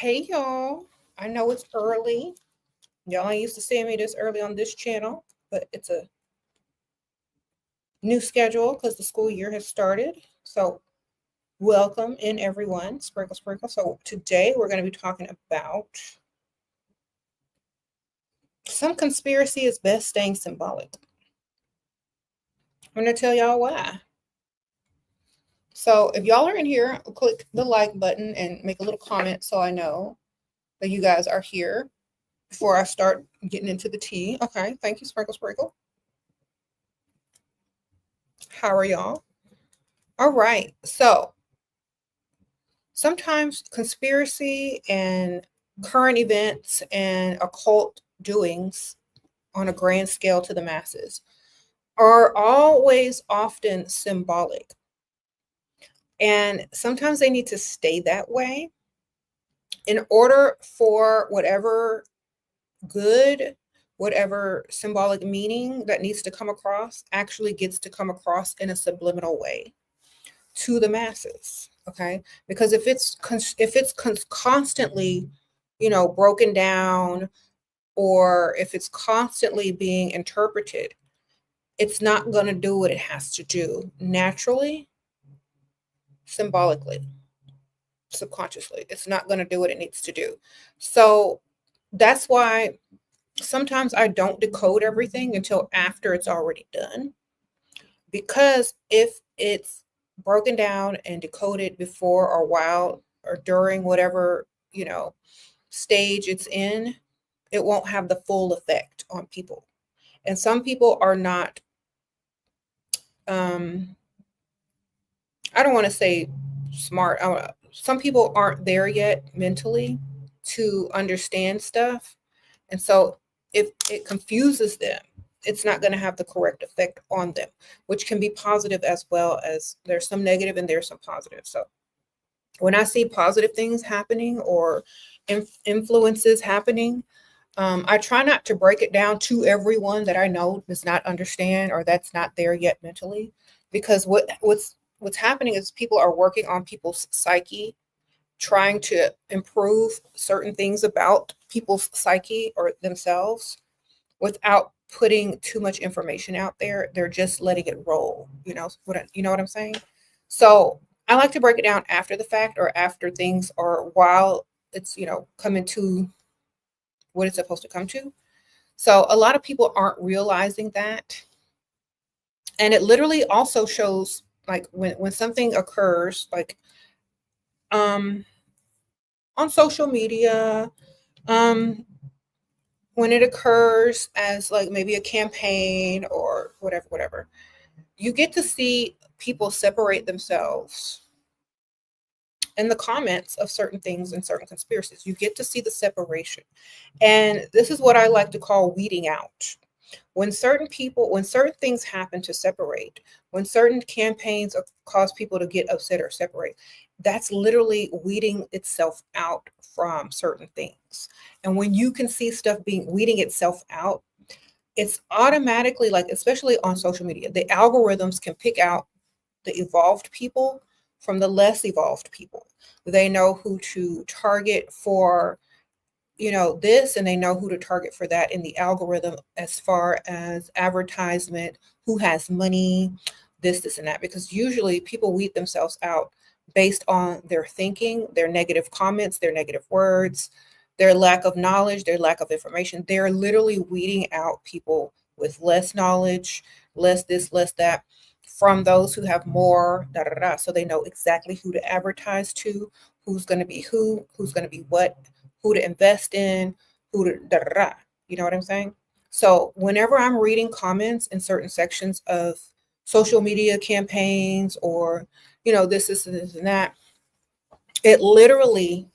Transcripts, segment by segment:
Hey y'all, I know it's early. Y'all ain't used to seeing me this early on this channel, but it's a new schedule because the school year has started. So, welcome in everyone. Sprinkle, sprinkle. So, today we're going to be talking about some conspiracy is best staying symbolic. I'm going to tell y'all why. So, if y'all are in here, click the like button and make a little comment so I know that you guys are here before I start getting into the tea. Okay, thank you, Sprinkle, sprinkle. How are y'all? All right. So sometimes conspiracy and current events and occult doings on a grand scale to the masses are always often symbolic. And sometimes they need to stay that way in order for whatever good, whatever symbolic meaning that needs to come across actually gets to come across in a subliminal way to the masses. Okay, because if it's constantly broken down, or if it's constantly being interpreted, it's not going to do what it has to do naturally, symbolically, subconsciously. It's not going to do what it needs to do. So that's why sometimes I don't decode everything until after it's already done, because if it's broken down and decoded before or while or during whatever stage it's in, it won't have the full effect on people. And some people are not I don't want to say smart. Some people aren't there yet mentally to understand stuff, and so if it confuses them, it's not going to have the correct effect on them, which can be positive as well as there's some negative and there's some positive. So when I see positive things happening or influences happening, I try not to break it down to everyone that I know does not understand or that's not there yet mentally, because what's happening is people are working on people's psyche, trying to improve certain things about people's psyche or themselves without putting too much information out there. They're just letting it roll. You know what I'm saying? So I like to break it down after the fact, or after things, or while it's coming to what it's supposed to come to. So a lot of people aren't realizing that. And it literally also shows, like, when something occurs, like on social media, when it occurs as like maybe a campaign or whatever, you get to see people separate themselves in the comments of certain things and certain conspiracies. You get to see the separation. And this is what I like to call weeding out. When certain things happen to separate, when certain campaigns cause people to get upset or separate, that's literally weeding itself out from certain things. And when you can see stuff being weeding itself out, it's automatically, like, especially on social media, the algorithms can pick out the evolved people from the less evolved people. They know who to target for this, and they know who to target for that in the algorithm, as far as advertisement, who has money, this and that, because usually people weed themselves out based on their thinking, their negative comments, their negative words, their lack of knowledge, their lack of information. They're literally weeding out people with less knowledge, less this, less that, from those who have more, so they know exactly who to advertise to, who's going to be who's going to be what, who to invest in, who to you know what I'm saying? So whenever I'm reading comments in certain sections of social media campaigns, or this and that, it literally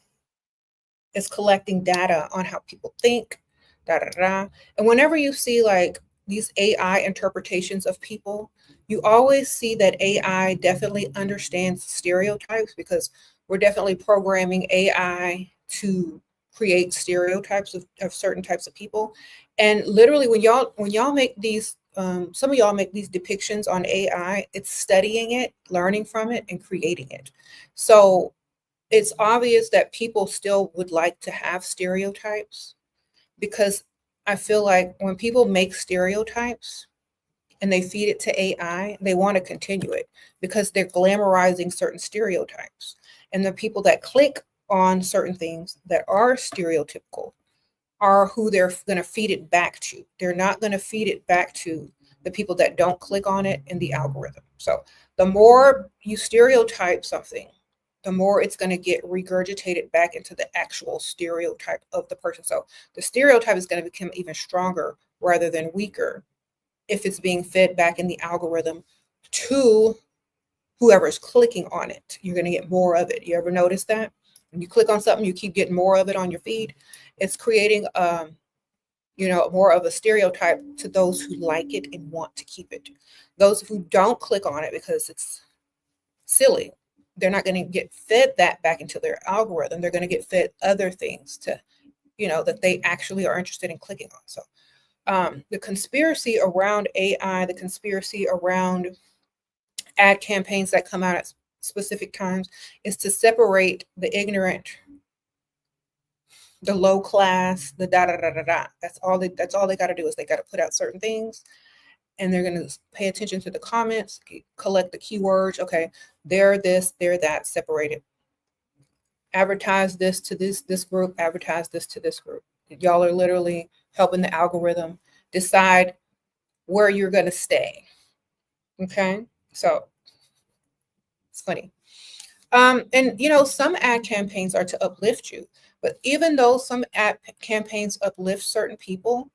is collecting data on how people think, and whenever you see like these AI interpretations of people, you always see that AI definitely understands stereotypes, because we're definitely programming AI to create stereotypes of certain types of people. And literally, when y'all make these some of y'all make these depictions on AI, it's studying it, learning from it, and creating it. So it's obvious that people still would like to have stereotypes, because I feel like when people make stereotypes and they feed it to AI, they want to continue it because they're glamorizing certain stereotypes. And the people that click on certain things that are stereotypical are who they're going to feed it back to. They're not going to feed it back to the people that don't click on it in the algorithm. So the more you stereotype something, the more it's going to get regurgitated back into the actual stereotype of the person. So the stereotype is going to become even stronger rather than weaker if it's being fed back in the algorithm to whoever's clicking on it. You're going to get more of it. You ever notice that? When you click on something, you keep getting more of it on your feed. It's creating more of a stereotype to those who like it and want to keep it. Those who don't click on it because it's silly, they're not going to get fed that back into their algorithm. They're going to get fed other things to, that they actually are interested in clicking on. So the conspiracy around AI, the conspiracy around ad campaigns that come out at specific times is to separate the ignorant, the low class, the da da da da da. That's all they got to do is they got to put out certain things, and they're going to pay attention to the comments, collect the keywords. Okay, they're this, they're that, separated. Advertise this to this group, advertise this to this group. Y'all are literally helping the algorithm decide where you're going to stay. Okay, so it's funny. And some ad campaigns are to uplift you, but even though some ad campaigns uplift certain people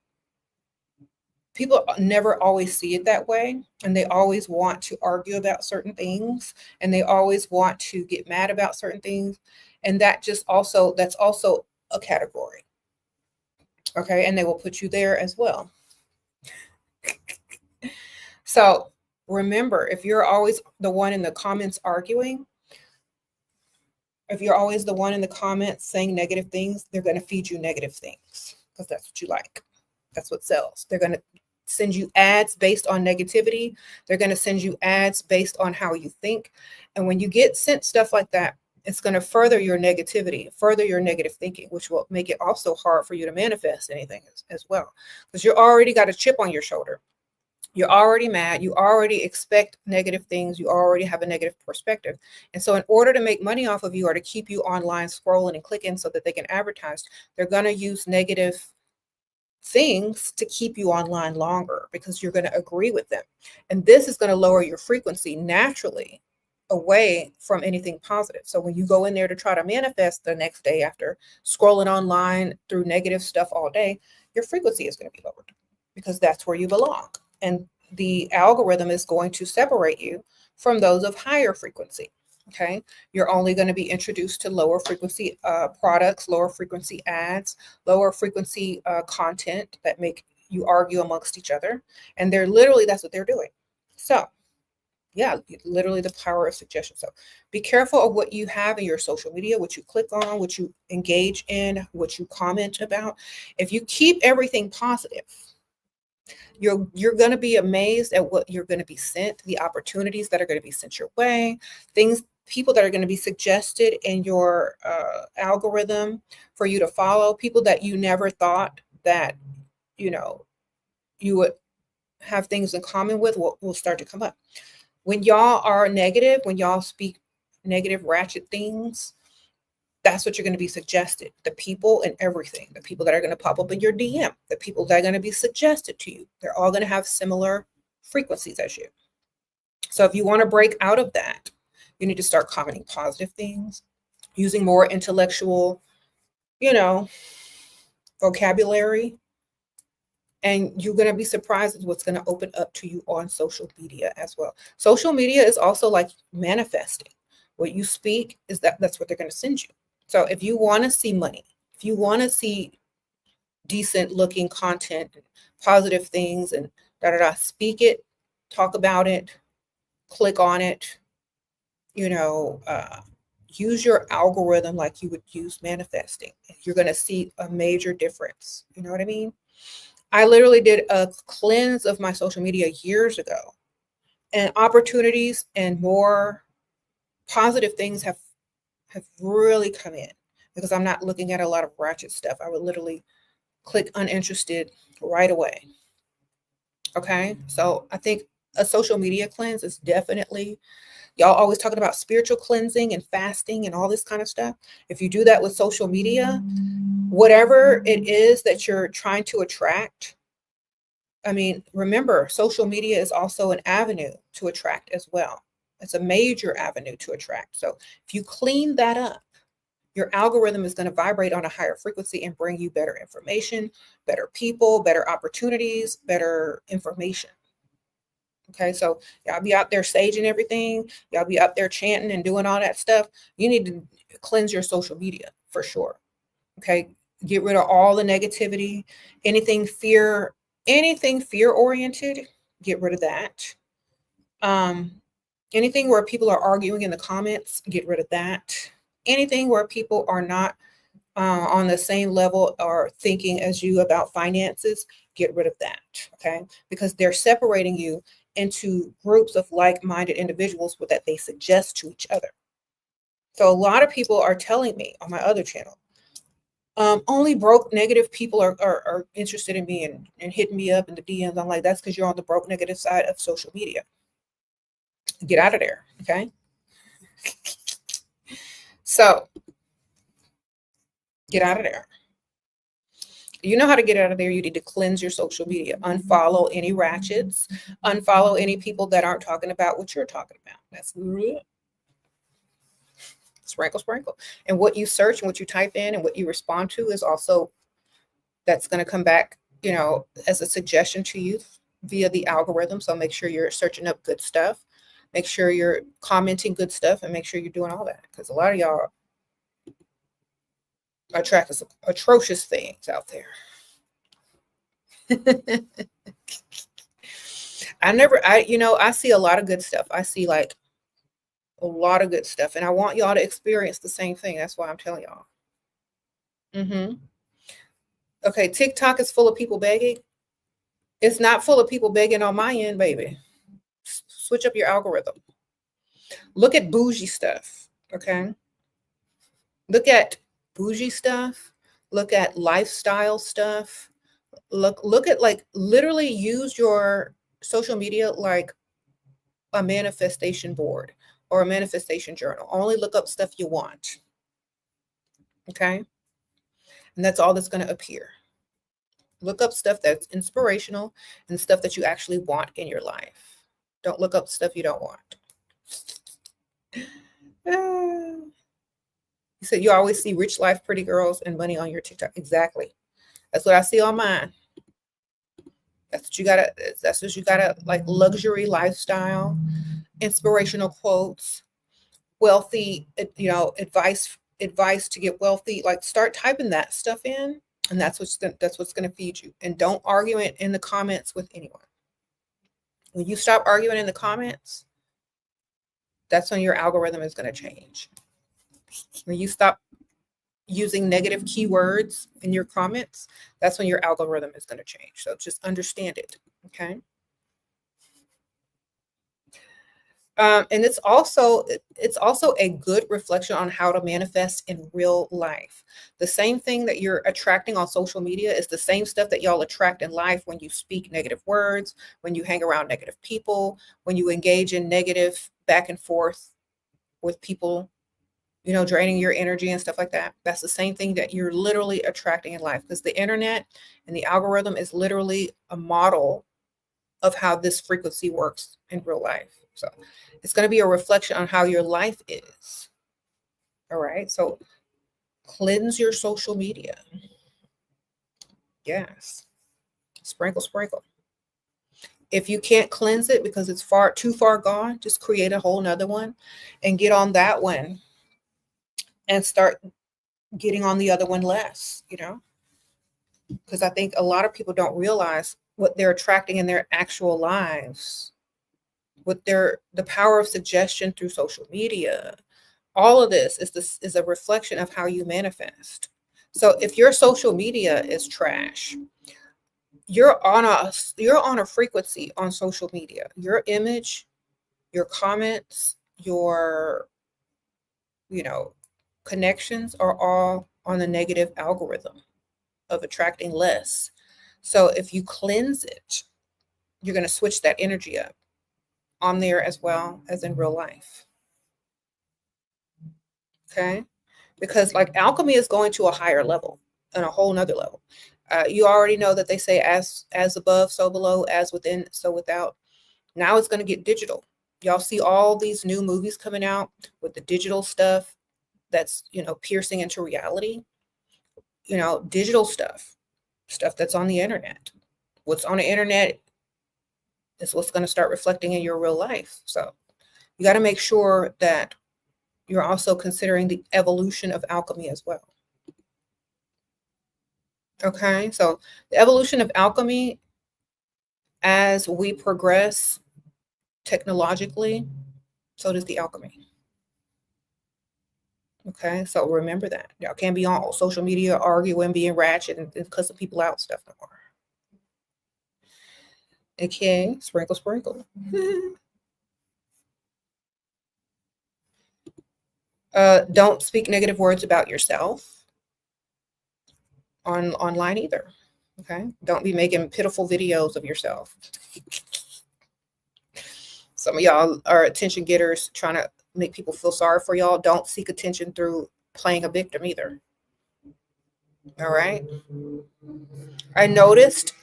never always see it that way, and they always want to argue about certain things, and they always want to get mad about certain things, and that's also a category. Okay, and they will put you there as well. So remember, if you're always the one in the comments arguing, if you're always the one in the comments saying negative things, they're going to feed you negative things because that's what you like. That's what sells. They're going to send you ads based on negativity. They're going to send you ads based on how you think. And when you get sent stuff like that, it's going to further your negativity, further your negative thinking, which will make it also hard for you to manifest anything as well, because you already got a chip on your shoulder. You're already mad. You already expect negative things. You already have a negative perspective. And so in order to make money off of you or to keep you online scrolling and clicking so that they can advertise, they're going to use negative things to keep you online longer because you're going to agree with them. And this is going to lower your frequency naturally away from anything positive. So when you go in there to try to manifest the next day after scrolling online through negative stuff all day, your frequency is going to be lowered because that's where you belong. And the algorithm is going to separate you from those of higher frequency. Okay, you're only going to be introduced to lower frequency products, lower frequency ads, lower frequency content that make you argue amongst each other. And that's what they're doing. So yeah, literally the power of suggestion. So be careful of what you have in your social media, what you click on, what you engage in, what you comment about. If you keep everything positive, you're going to be amazed at what you're going to be sent, the opportunities that are going to be sent your way, people that are going to be suggested in your algorithm for you to follow, people that you never thought that you would have things in common with will start to come up. When y'all are negative, when y'all speak negative, ratchet things, that's what you're going to be suggested. The people and everything, the people that are going to pop up in your DM, the people that are going to be suggested to you, they're all going to have similar frequencies as you. So if you want to break out of that, you need to start commenting positive things, using more intellectual, vocabulary. And you're going to be surprised at what's going to open up to you on social media as well. Social media is also like manifesting. What you speak that's what they're going to send you. So if you want to see money, if you want to see decent looking content, positive things, and speak it, talk about it, click on it, use your algorithm like you would use manifesting. You're going to see a major difference. You know what I mean? I literally did a cleanse of my social media years ago, and opportunities and more positive things have have really come in, because I'm not looking at a lot of ratchet stuff. I would literally click uninterested right away. Okay. So I think a social media cleanse is definitely, y'all always talking about spiritual cleansing and fasting and all this kind of stuff. If you do that with social media, whatever it is that you're trying to attract, I mean, remember, social media is also an avenue to attract as well. It's a major avenue to attract. So if you clean that up, your algorithm is going to vibrate on a higher frequency and bring you better information, better people, better opportunities, better information. Okay, so y'all be out there saging everything. Y'all be out there chanting and doing all that stuff. You need to cleanse your social media for sure. Okay, get rid of all the negativity, anything fear oriented, get rid of that. Anything where people are arguing in the comments, get rid of that. Anything where people are not on the same level or thinking as you about finances, get rid of that. Okay, because they're separating you into groups of like-minded individuals that they suggest to each other. So a lot of people are telling me on my other channel, only broke negative people are interested in me and hitting me up in the DMs. I'm like, that's because you're on the broke negative side of social media. Get out of there. Okay. So get out of there. You know how to get out of there. You need to cleanse your social media. Unfollow any ratchets. Unfollow any people that aren't talking about what you're talking about. That's sprinkle, sprinkle. And what you search and what you type in and what you respond to is also, that's going to come back, as a suggestion to you via the algorithm. So make sure you're searching up good stuff. Make sure you're commenting good stuff, and make sure you're doing all that, because a lot of y'all attract atrocious things out there. I see a lot of good stuff. I see like a lot of good stuff, and I want y'all to experience the same thing. That's why I'm telling y'all. Okay, TikTok is full of people begging. It's not full of people begging on my end, baby. Switch up your algorithm. Look at bougie stuff. Okay. Look at bougie stuff. Look at lifestyle stuff. Look at, like, literally use your social media like a manifestation board or a manifestation journal. Only look up stuff you want. Okay. And that's all that's going to appear. Look up stuff that's inspirational and stuff that you actually want in your life. Don't look up stuff you don't want. You said you always see rich life, pretty girls, and money on your TikTok. Exactly. That's what I see on mine. That's what you gotta like, luxury lifestyle, inspirational quotes, wealthy, advice to get wealthy. Like, start typing that stuff in, and that's what's going to feed you. And don't argue it in the comments with anyone. When you stop arguing in the comments, that's when your algorithm is going to change. When you stop using negative keywords in your comments, that's when your algorithm is going to change. So just understand it. Okay. And it's also a good reflection on how to manifest in real life. The same thing that you're attracting on social media is the same stuff that y'all attract in life when you speak negative words, when you hang around negative people, when you engage in negative back and forth with people, draining your energy and stuff like that. That's the same thing that you're literally attracting in life, because the internet and the algorithm is literally a model of how this frequency works in real life. So it's going to be a reflection on how your life is. All right. So cleanse your social media. Yes. Sprinkle, sprinkle. If you can't cleanse it because it's too far gone, just create a whole nother one and get on that one and start getting on the other one less, because I think a lot of people don't realize what they're attracting in their actual lives. With the power of suggestion through social media, all of this is a reflection of how you manifest. So if your social media is trash, you're on a frequency on social media. Your image, your comments, your connections are all on the negative algorithm of attracting less. So if you cleanse it, you're going to switch that energy up on there as well as in real life. Okay? Because like alchemy is going to a higher level and a whole nother level. You already know that they say as above, so below, as within, so without. Now it's going to get digital. Y'all see all these new movies coming out with the digital stuff that's, piercing into reality. Digital stuff that's on the internet. What's on the internet is what's going to start reflecting in your real life. So you got to make sure that you're also considering the evolution of alchemy as well. Okay, so the evolution of alchemy, as we progress technologically, so does the alchemy. Okay, so remember that. Y'all can't be on social media arguing, being ratchet, and cussing people out stuff no more. Okay, sprinkle, sprinkle. Don't speak negative words about yourself online either. Okay, don't be making pitiful videos of yourself. Some of y'all are attention getters trying to make people feel sorry for y'all. Don't seek attention through playing a victim either. All right. I noticed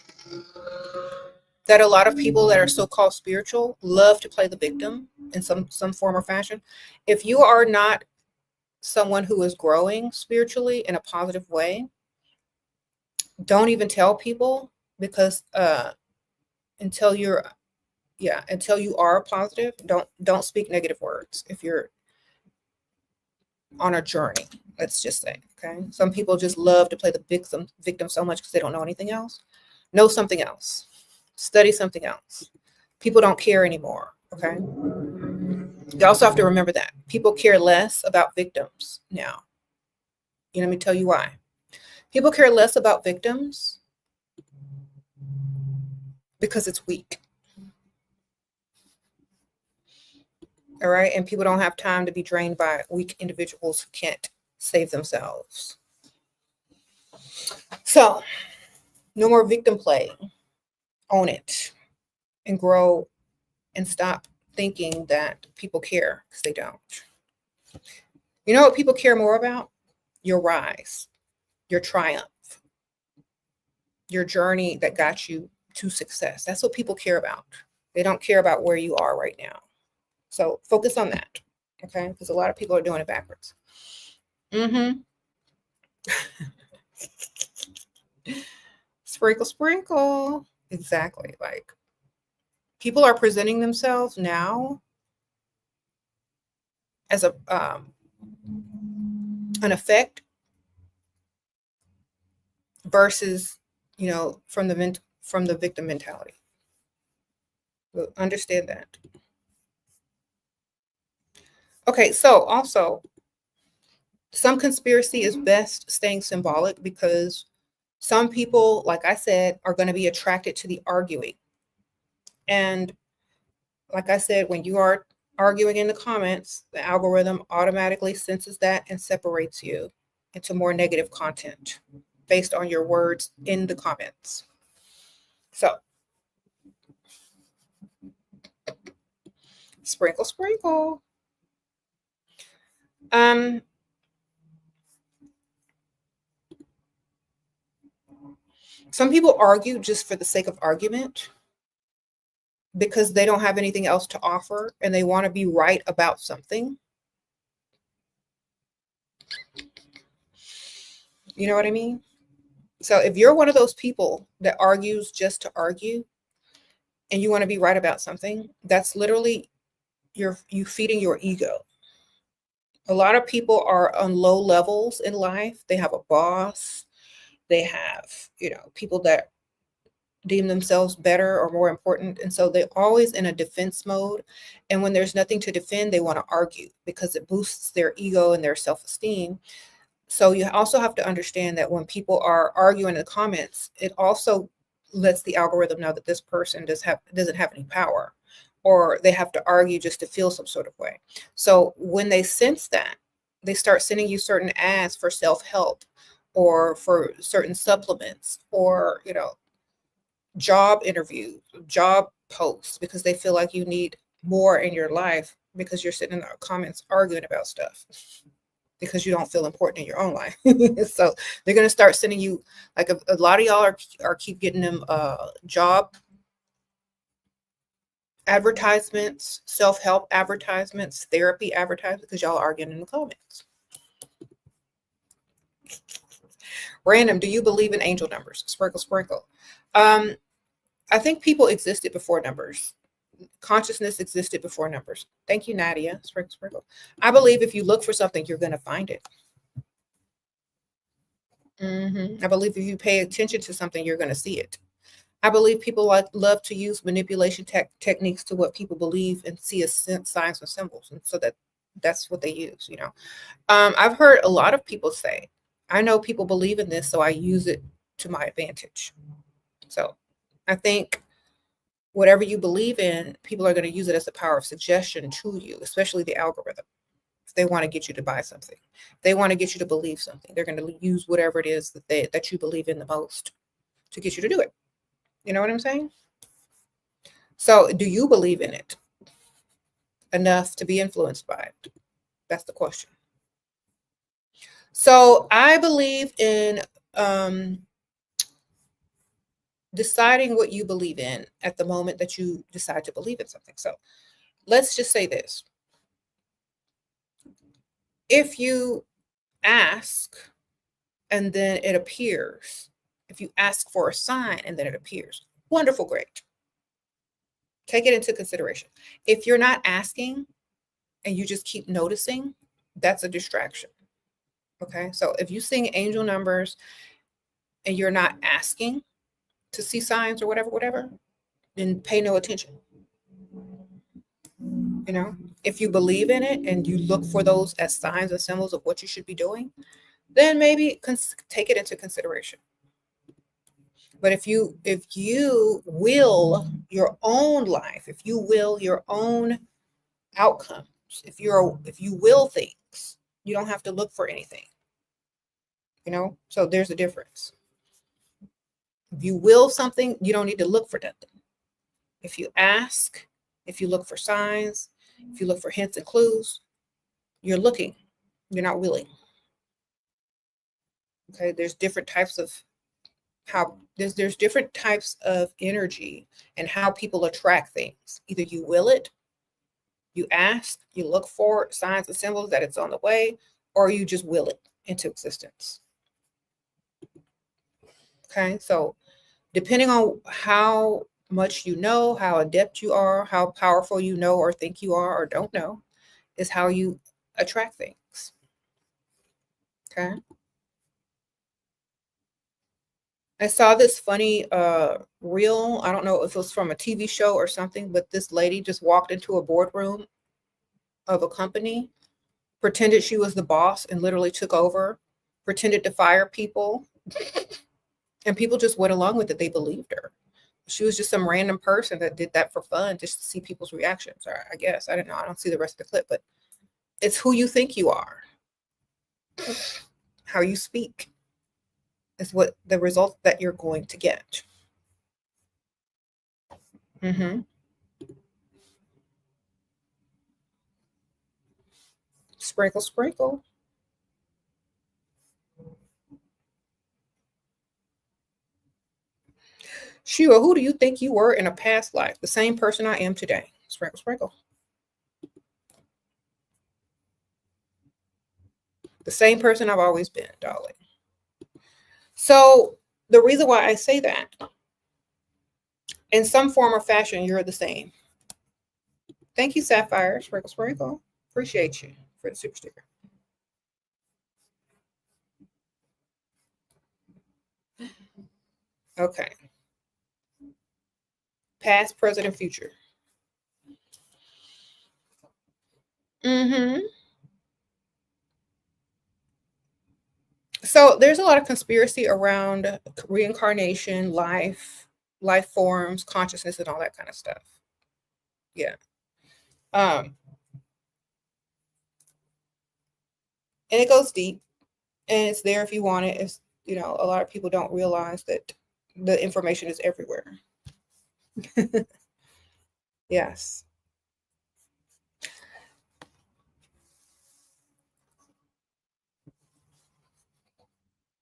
that a lot of people that are so-called spiritual love to play the victim in some form or fashion. If you are not someone who is growing spiritually in a positive way, don't even tell people, because until you are positive, don't speak negative words if you're on a journey, let's just say. Okay, some people just love to play the victim so much because they don't know anything else. Know something else. Study something else. People don't care anymore. Okay, you also have to remember that people care less about victims now. Let me tell you why. People care less about victims because it's weak. All right. And people don't have time to be drained by weak individuals who can't save themselves. So no more victim play. Own it and grow, and stop thinking that people care, because they don't. You know what people care more about? Your rise, your triumph, your journey that got you to success. That's what people care about. They don't care about where you are right now. So focus on that, okay? Because a lot of people are doing it backwards. Sprinkle, sprinkle. Exactly. Like, people are presenting themselves now as an effect versus, from the victim mentality. So understand that. Okay, so also, some conspiracy is best staying symbolic, because some people, like I said, are going to be attracted to the arguing. And like I said, when you are arguing in the comments, the algorithm automatically senses that and separates you into more negative content based on your words in the comments. So, sprinkle, sprinkle. Some people argue just for the sake of argument, because they don't have anything else to offer and they want to be right about something. You know what I mean? So if you're one of those people that argues just to argue and you want to be right about something, that's literally you feeding your ego. A lot of people are on low levels in life. They have a boss. They have, people that deem themselves better or more important. And so they're always in a defense mode. And when there's nothing to defend, they want to argue because it boosts their ego and their self-esteem. So you also have to understand that when people are arguing in the comments, it also lets the algorithm know that this person doesn't have any power, or they have to argue just to feel some sort of way. So when they sense that, they start sending you certain ads for self-help or for certain supplements or, job interviews, job posts, because they feel like you need more in your life because you're sitting in the comments arguing about stuff because you don't feel important in your own life. So they're going to start sending you, like a lot of y'all are keep getting them job advertisements, self-help advertisements, therapy advertisements, because y'all are arguing in the comments. Random, do you believe in angel numbers? Sprinkle, sprinkle. I think people existed before numbers. Consciousness existed before numbers. Thank you, Nadia. Sprinkle, sprinkle. I believe if you look for something, you're going to find it. I believe if you pay attention to something, you're going to see it. I believe people love to use manipulation techniques to what people believe and see as signs and symbols, and so that's what they use. I've heard a lot of people say, I know people believe in this, so I use it to my advantage. So I think whatever you believe in, people are going to use it as a power of suggestion to you, especially the algorithm. If they want to get you to buy something, they want to get you to believe something, they're going to use whatever it is that you believe in the most to get you to do it. You know what I'm saying? So do you believe in it enough to be influenced by it? That's the question. So I believe in deciding what you believe in at the moment that you decide to believe in something. So let's just say this. If you ask and then it appears, if you ask for a sign and then it appears, wonderful, great. Take it into consideration. If you're not asking and you just keep noticing, that's a distraction. Okay, so if you sing angel numbers and you're not asking to see signs or whatever, then pay no attention. If you believe in it and you look for those as signs and symbols of what you should be doing, then maybe take it into consideration. But if you will your own life, if you will your own outcomes, if you will things, you don't have to look for anything. So there's a difference. If you will something, you don't need to look for nothing. If you ask, if you look for signs, if you look for hints and clues, you're looking, you're not willing. Okay, there's different types of there's different types of energy and how people attract things. Either you will it, you ask, you look for signs and symbols that it's on the way, or you just will it into existence. Okay, so depending on how much you know, how adept you are, how powerful you know or think you are or don't know, is how you attract things. Okay. I saw this funny reel. I don't know if it was from a TV show or something, but this lady just walked into a boardroom of a company, pretended she was the boss and literally took over, pretended to fire people, and people just went along with it. They believed her. She was just some random person that did that for fun, just to see people's reactions. Or I guess, I don't know. I don't see the rest of the clip, but it's who you think you are. How you speak is what the result that you're going to get. Sprinkle, sprinkle. Sheila, who do you think you were in a past life? The same person I am today. Sprinkle, sprinkle. The same person I've always been, darling. So the reason why I say that, in some form or fashion, you're the same. Thank you, Sapphire. Sprinkle, sprinkle. Appreciate you for the super sticker. Okay. Past, present, and future. So there's a lot of conspiracy around reincarnation, life forms, consciousness, and all that kind of stuff. Yeah. And it goes deep, and it's there if you want it. It's, a lot of people don't realize that the information is everywhere. Yes.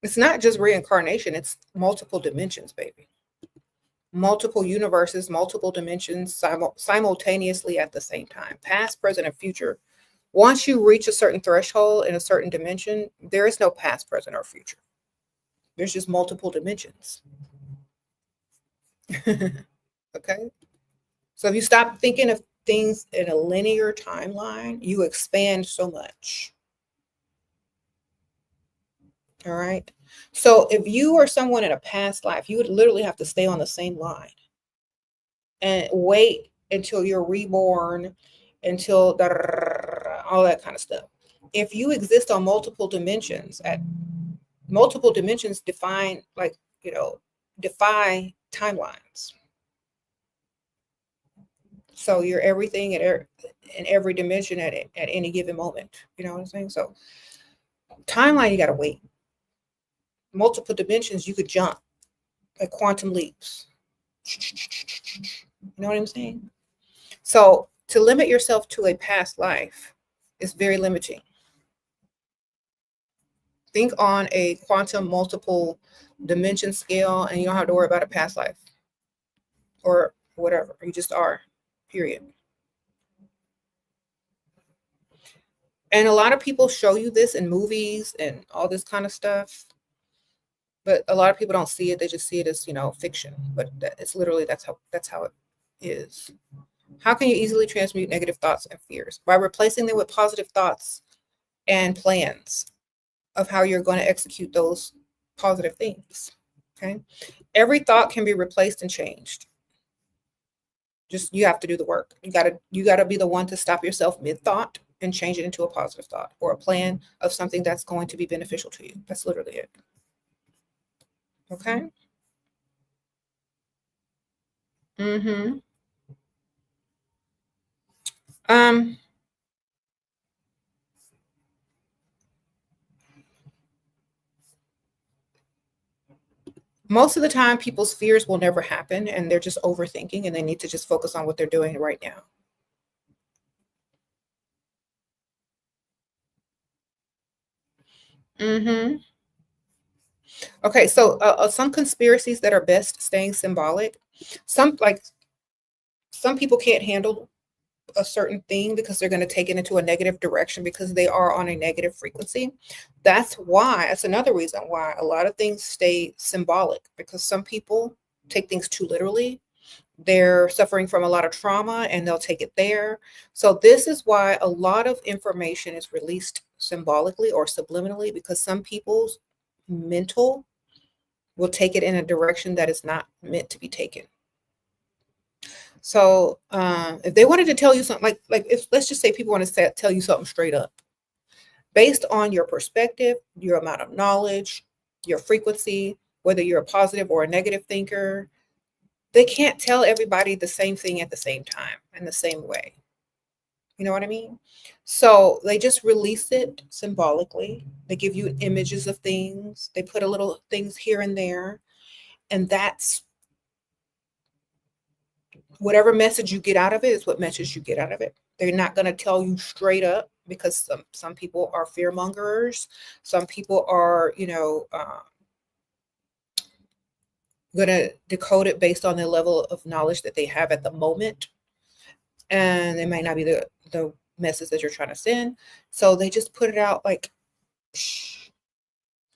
It's not just reincarnation, it's multiple dimensions, baby. Multiple universes, multiple dimensions simultaneously at the same time, past, present, and future. Once you reach a certain threshold in a certain dimension, there is no past, present, or future. There's just multiple dimensions. Okay? So if you stop thinking of things in a linear timeline, you expand so much. All right? So if you are someone in a past life, you would literally have to stay on the same line and wait until you're reborn, until all that kind of stuff. If you exist on multiple dimensions, at multiple dimensions define, defy timelines. So you're everything in every dimension at any given moment. You know what I'm saying? So timeline, you got to wait. Multiple dimensions, you could jump like quantum leaps. You know what I'm saying? So to limit yourself to a past life is very limiting. Think on a quantum multiple dimension scale, and you don't have to worry about a past life or whatever. You just are, period. And a lot of people show you this in movies and all this kind of stuff, but a lot of people don't see it. They just see it as, fiction. But it's literally that's how it is. How can you easily transmute negative thoughts and fears? By replacing them with positive thoughts and plans of how you're going to execute those positive things. Okay. Every thought can be replaced and changed. Just, you have to do the work. You gotta be the one to stop yourself mid-thought and change it into a positive thought or a plan of something that's going to be beneficial to you. That's literally it. Okay. Mm-hmm. Most of the time, people's fears will never happen, and they're just overthinking, and they need to just focus on what they're doing right now. Mm-hmm. Okay, so some conspiracies that are best staying symbolic. Some people can't handle a certain thing because they're going to take it into a negative direction because they are on a negative frequency. That's another reason why a lot of things stay symbolic, because some people take things too literally. They're suffering from a lot of trauma and they'll take it there. So this is why a lot of information is released symbolically or subliminally, because some people's mental will take it in a direction that is not meant to be taken. So if they wanted to tell you something, like if, let's just say people want to tell you something straight up, based on your perspective, your amount of knowledge, your frequency, whether you're a positive or a negative thinker, they can't tell everybody the same thing at the same time in the same way. You know what I mean? So they just release it symbolically. They give you images of things. They put a little things here and there. And that's whatever message you get out of it is what message you get out of it. They're not going to tell you straight up, because some people are fear mongers. Some people are, going to decode it based on the level of knowledge that they have at the moment. And it might not be the message that you're trying to send. So they just put it out like, shh.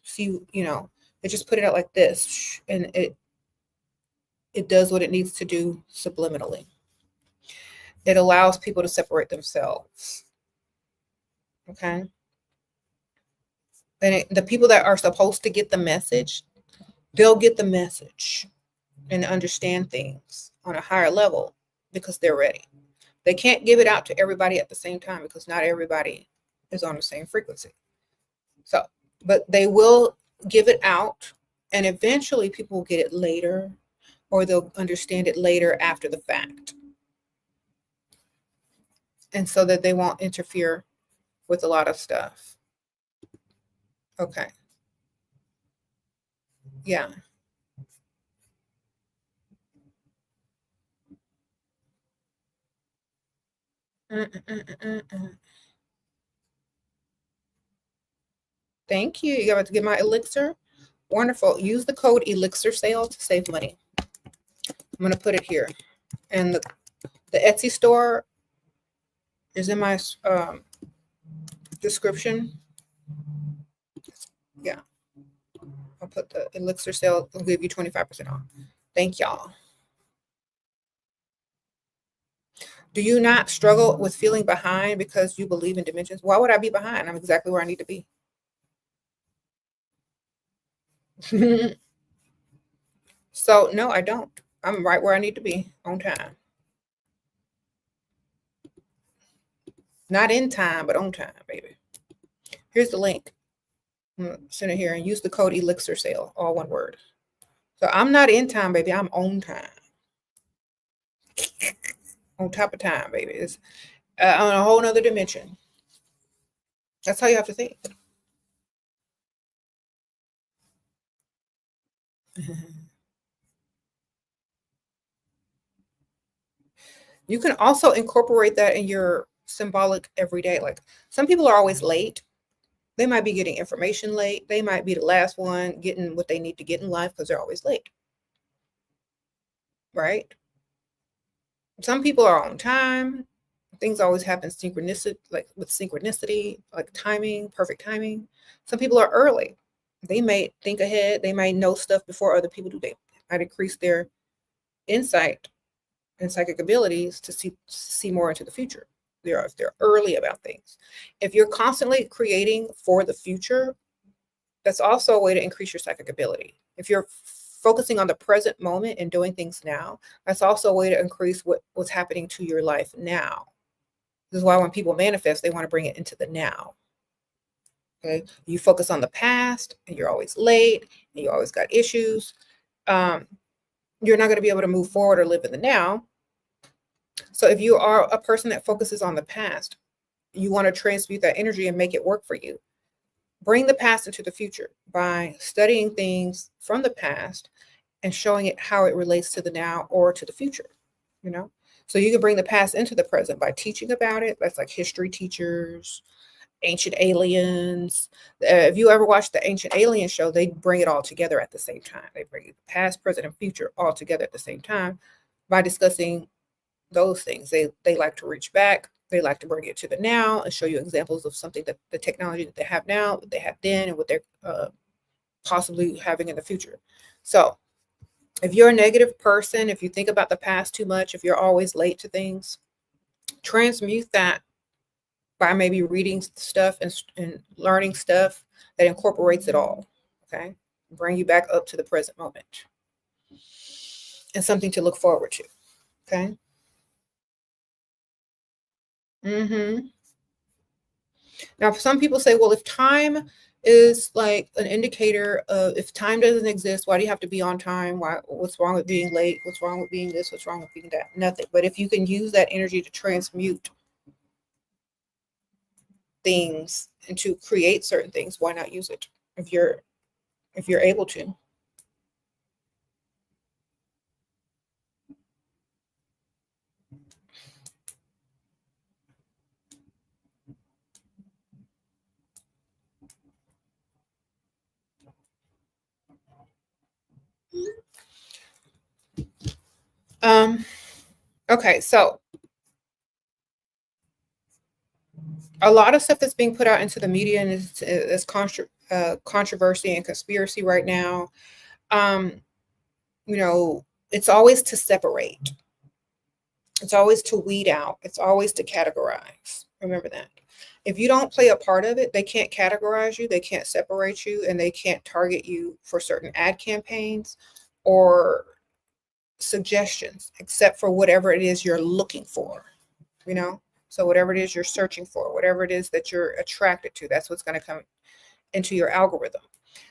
See, they just put it out like this, shh, and it does what it needs to do subliminally. It allows people to separate themselves. Okay. And the people that are supposed to get the message, they'll get the message and understand things on a higher level because they're ready. They can't give it out to everybody at the same time because not everybody is on the same frequency. So, but they will give it out, and eventually people will get it later, or they'll understand it later after the fact. And so that they won't interfere with a lot of stuff. Okay. Yeah. Mm-mm-mm-mm-mm. Thank you. You're about to get my elixir. Wonderful. Use the code elixir sale to save money. I'm going to put it here. And the Etsy store is in my description. Yeah. I'll put the elixir sale. I'll give you 25% off. Thank y'all. Do you not struggle with feeling behind because you believe in dimensions? Why would I be behind? I'm exactly where I need to be. So, no, I don't. I'm right where I need to be on time. Not in time, but on time, baby. Here's the link. Send it here and use the code elixir sale, all one word. So I'm not in time, baby. I'm on time. On top of time, baby. It's on a whole nother dimension. That's how you have to think. You can also incorporate that in your symbolic every day. Like some people are always late. They might be getting information late. They might be the last one getting what they need to get in life because they're always late. Right? Some people are on time. Things always happen synchronicity, like with synchronicity, like timing, perfect timing. Some people are early. They may think ahead. They might know stuff before other people do. They might increase their insight and psychic abilities to see more into the future. They're early about things. If you're constantly creating for the future, that's also a way to increase your psychic ability. If you're focusing on the present moment and doing things now, that's also a way to increase what's happening to your life now. This is why when people manifest, they want to bring it into the now. Okay. You focus on the past and you're always late and you always got issues. You're not going to be able to move forward or live in the now. So if you are a person that focuses on the past, you want to transmute that energy and make it work for you. Bring the past into the future by studying things from the past and showing it how it relates to the now or to the future, you know? So you can bring the past into the present by teaching about it. That's like history teachers, ancient aliens. If you ever watch the Ancient Alien show, they bring it all together at the same time. They bring the past, present, and future all together at the same time by discussing those things. They like to reach back. They like to bring it to the now and show you examples of something that the technology that they have now, what they have then, and what they're possibly having in the future. So if you're a negative person, if you think about the past too much, if you're always late to things, transmute that by maybe reading stuff and learning stuff that incorporates it all. Okay. Bring you back up to the present moment and something to look forward to. Okay. Mm-hmm. Now, some people say, well, if time is like an indicator of if time doesn't exist, why do you have to be on time? What's wrong with being late? What's wrong with being this? What's wrong with being that? Nothing. But if you can use that energy to transmute things and to create certain things, why not use it if you're able to? Um, okay, so a lot of stuff that's being put out into the media and is controversy and conspiracy right now. Um, you know, it's always to separate. It's always to weed out. It's always to categorize. Remember that. If you don't play a part of it, they can't categorize you, they can't separate you, and they can't target you for certain ad campaigns or suggestions, except for whatever it is you're looking for, you know? So whatever it is you're searching for, whatever it is that you're attracted to, that's what's going to come into your algorithm.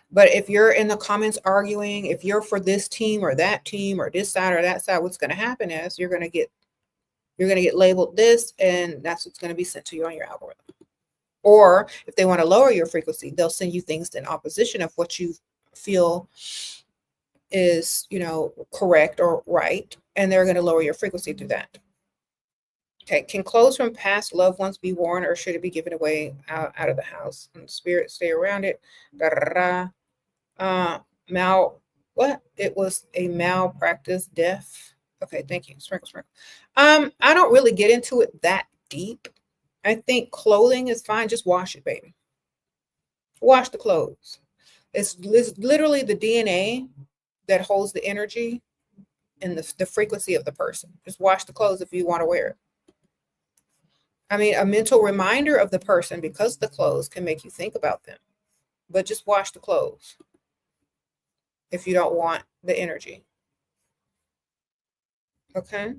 But if you're in the comments arguing, if you're for this team or that team or this side or that side, what's going to happen is you're going to get labeled this, and that's what's going to be sent to you on your algorithm. Or if they want to lower your frequency, they'll send you things in opposition of what you feel is, correct or right. And they're going to lower your frequency through that. Okay. Can clothes from past loved ones be worn, or should it be given away out of the house? And spirits stay around it. Da, da, da. What? It was a malpractice death. Okay. Thank you. Sprinkle, sprinkle. I don't really get into it that deep. I think clothing is fine. Just wash it, baby. Wash the clothes. It's literally the DNA that holds the energy and the frequency of the person. Just wash the clothes if you want to wear it. I mean, a mental reminder of the person, because the clothes can make you think about them. But just wash the clothes if you don't want the energy. Okay?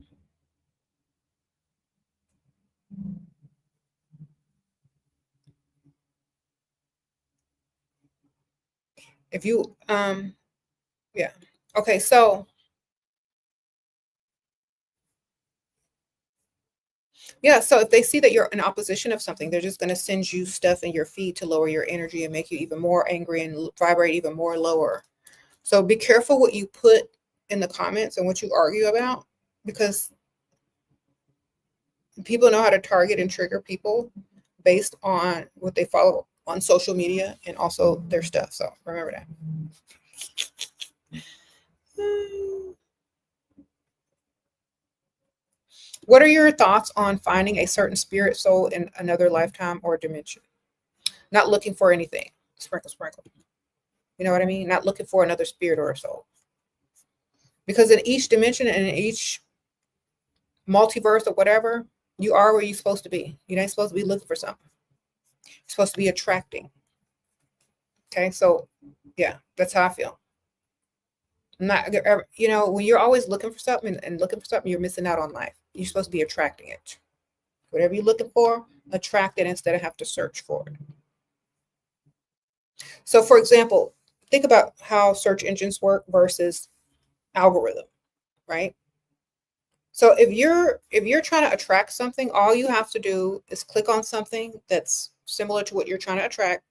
If you, yeah. Okay, so, yeah, so if they see that you're in opposition of something, they're just going to send you stuff in your feed to lower your energy and make you even more angry and vibrate even more lower. So be careful what you put in the comments and what you argue about, because people know how to target and trigger people based on what they follow on social media and also their stuff. So remember that. What are your thoughts on finding a certain spirit soul in another lifetime or dimension? Not looking for anything. Sprinkle, sprinkle. You know what I mean? Not looking for another spirit or a soul. Because in each dimension and in each multiverse or whatever, you are where you're supposed to be. You ain't supposed to be looking for something. You're supposed to be attracting. Okay, so yeah, that's how I feel. Not, when you're always looking for something and looking for something, you're missing out on life. You're supposed to be attracting it. Whatever you're looking for, attract it instead of have to search for it. So, for example, think about how search engines work versus algorithm, right? So if you're trying to attract something, all you have to do is click on something that's similar to what you're trying to attract,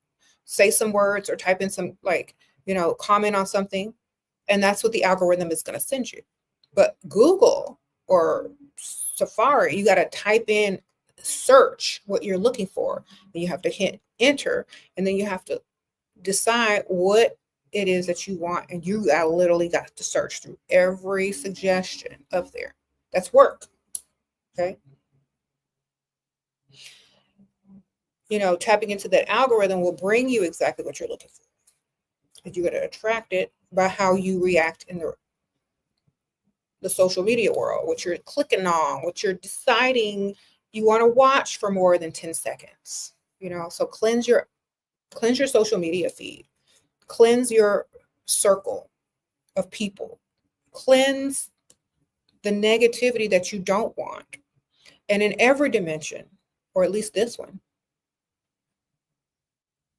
say some words or type in some, like, comment on something, and that's what the algorithm is going to send you. But Google or Safari, you got to type in, search what you're looking for, and you have to hit enter, and then you have to decide what it is that you want, and you literally got to search through every suggestion up there. That's work. Okay. Tapping into that algorithm will bring you exactly what you're looking for. But you got to attract it by how you react in the social media world, what you're clicking on, what you're deciding you want to watch for more than 10 seconds. So cleanse your social media feed, cleanse your circle of people, cleanse the negativity that you don't want. And in every dimension, or at least this one,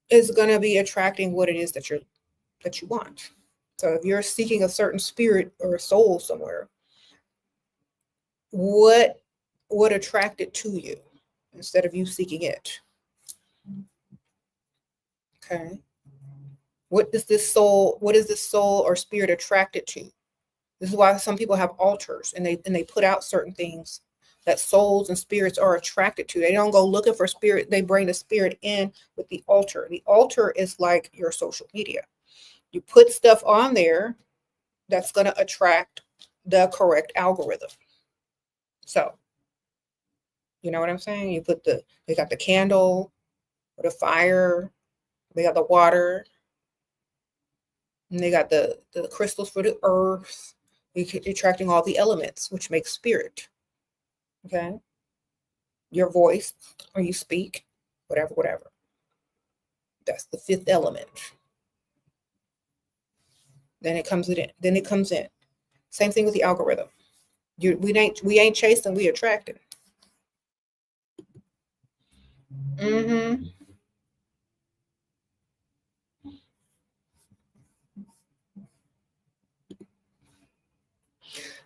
is going to be attracting what it is that you want. So if you're seeking a certain spirit or a soul somewhere, what would attract it to you instead of you seeking it? Okay. What is this soul or spirit attracted to? This is why some people have altars, and they put out certain things that souls and spirits are attracted to. They don't go looking for spirit. They bring the spirit in with the altar. The altar is like your social media. You put stuff on there that's going to attract the correct algorithm. So, you know what I'm saying? They got the candle, or the fire, they got the water, and they got the crystals for the earth. You're attracting all the elements, which makes spirit. Okay? Your voice, or you speak, whatever. That's the fifth element. Then it comes in. Same thing with the algorithm. We ain't chasing, we attracting. Mm-hmm.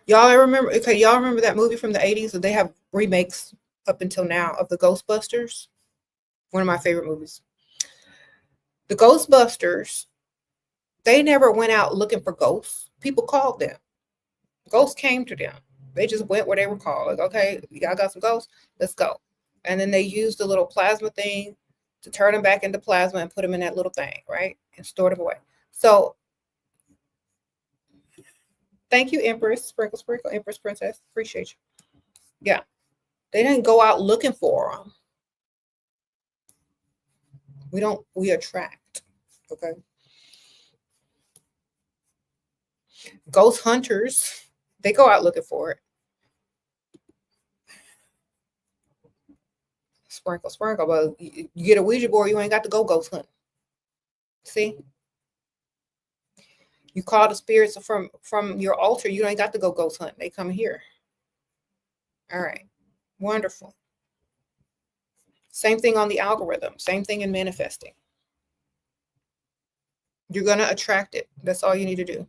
Y'all remember? Okay, y'all remember that movie from the 80s? That they have remakes up until now of the Ghostbusters. One of my favorite movies. The Ghostbusters, they never went out looking for ghosts. People called them. Ghosts came to them. They just went where they were called. Like, okay, y'all got some ghosts? Let's go. And then they used the little plasma thing to turn them back into plasma and put them in that little thing, right? And stored them away. So thank you, Empress. Sprinkle, sprinkle, Empress Princess. Appreciate you. Yeah. They didn't go out looking for them. We attract. Okay. Ghost hunters, they go out looking for it. Sprinkle, sprinkle. But you get a Ouija board, you ain't got to go ghost hunting. See? You call the spirits from your altar, you ain't got to go ghost hunting. They come here. All right. Wonderful. Same thing on the algorithm. Same thing in manifesting. You're going to attract it. That's all you need to do.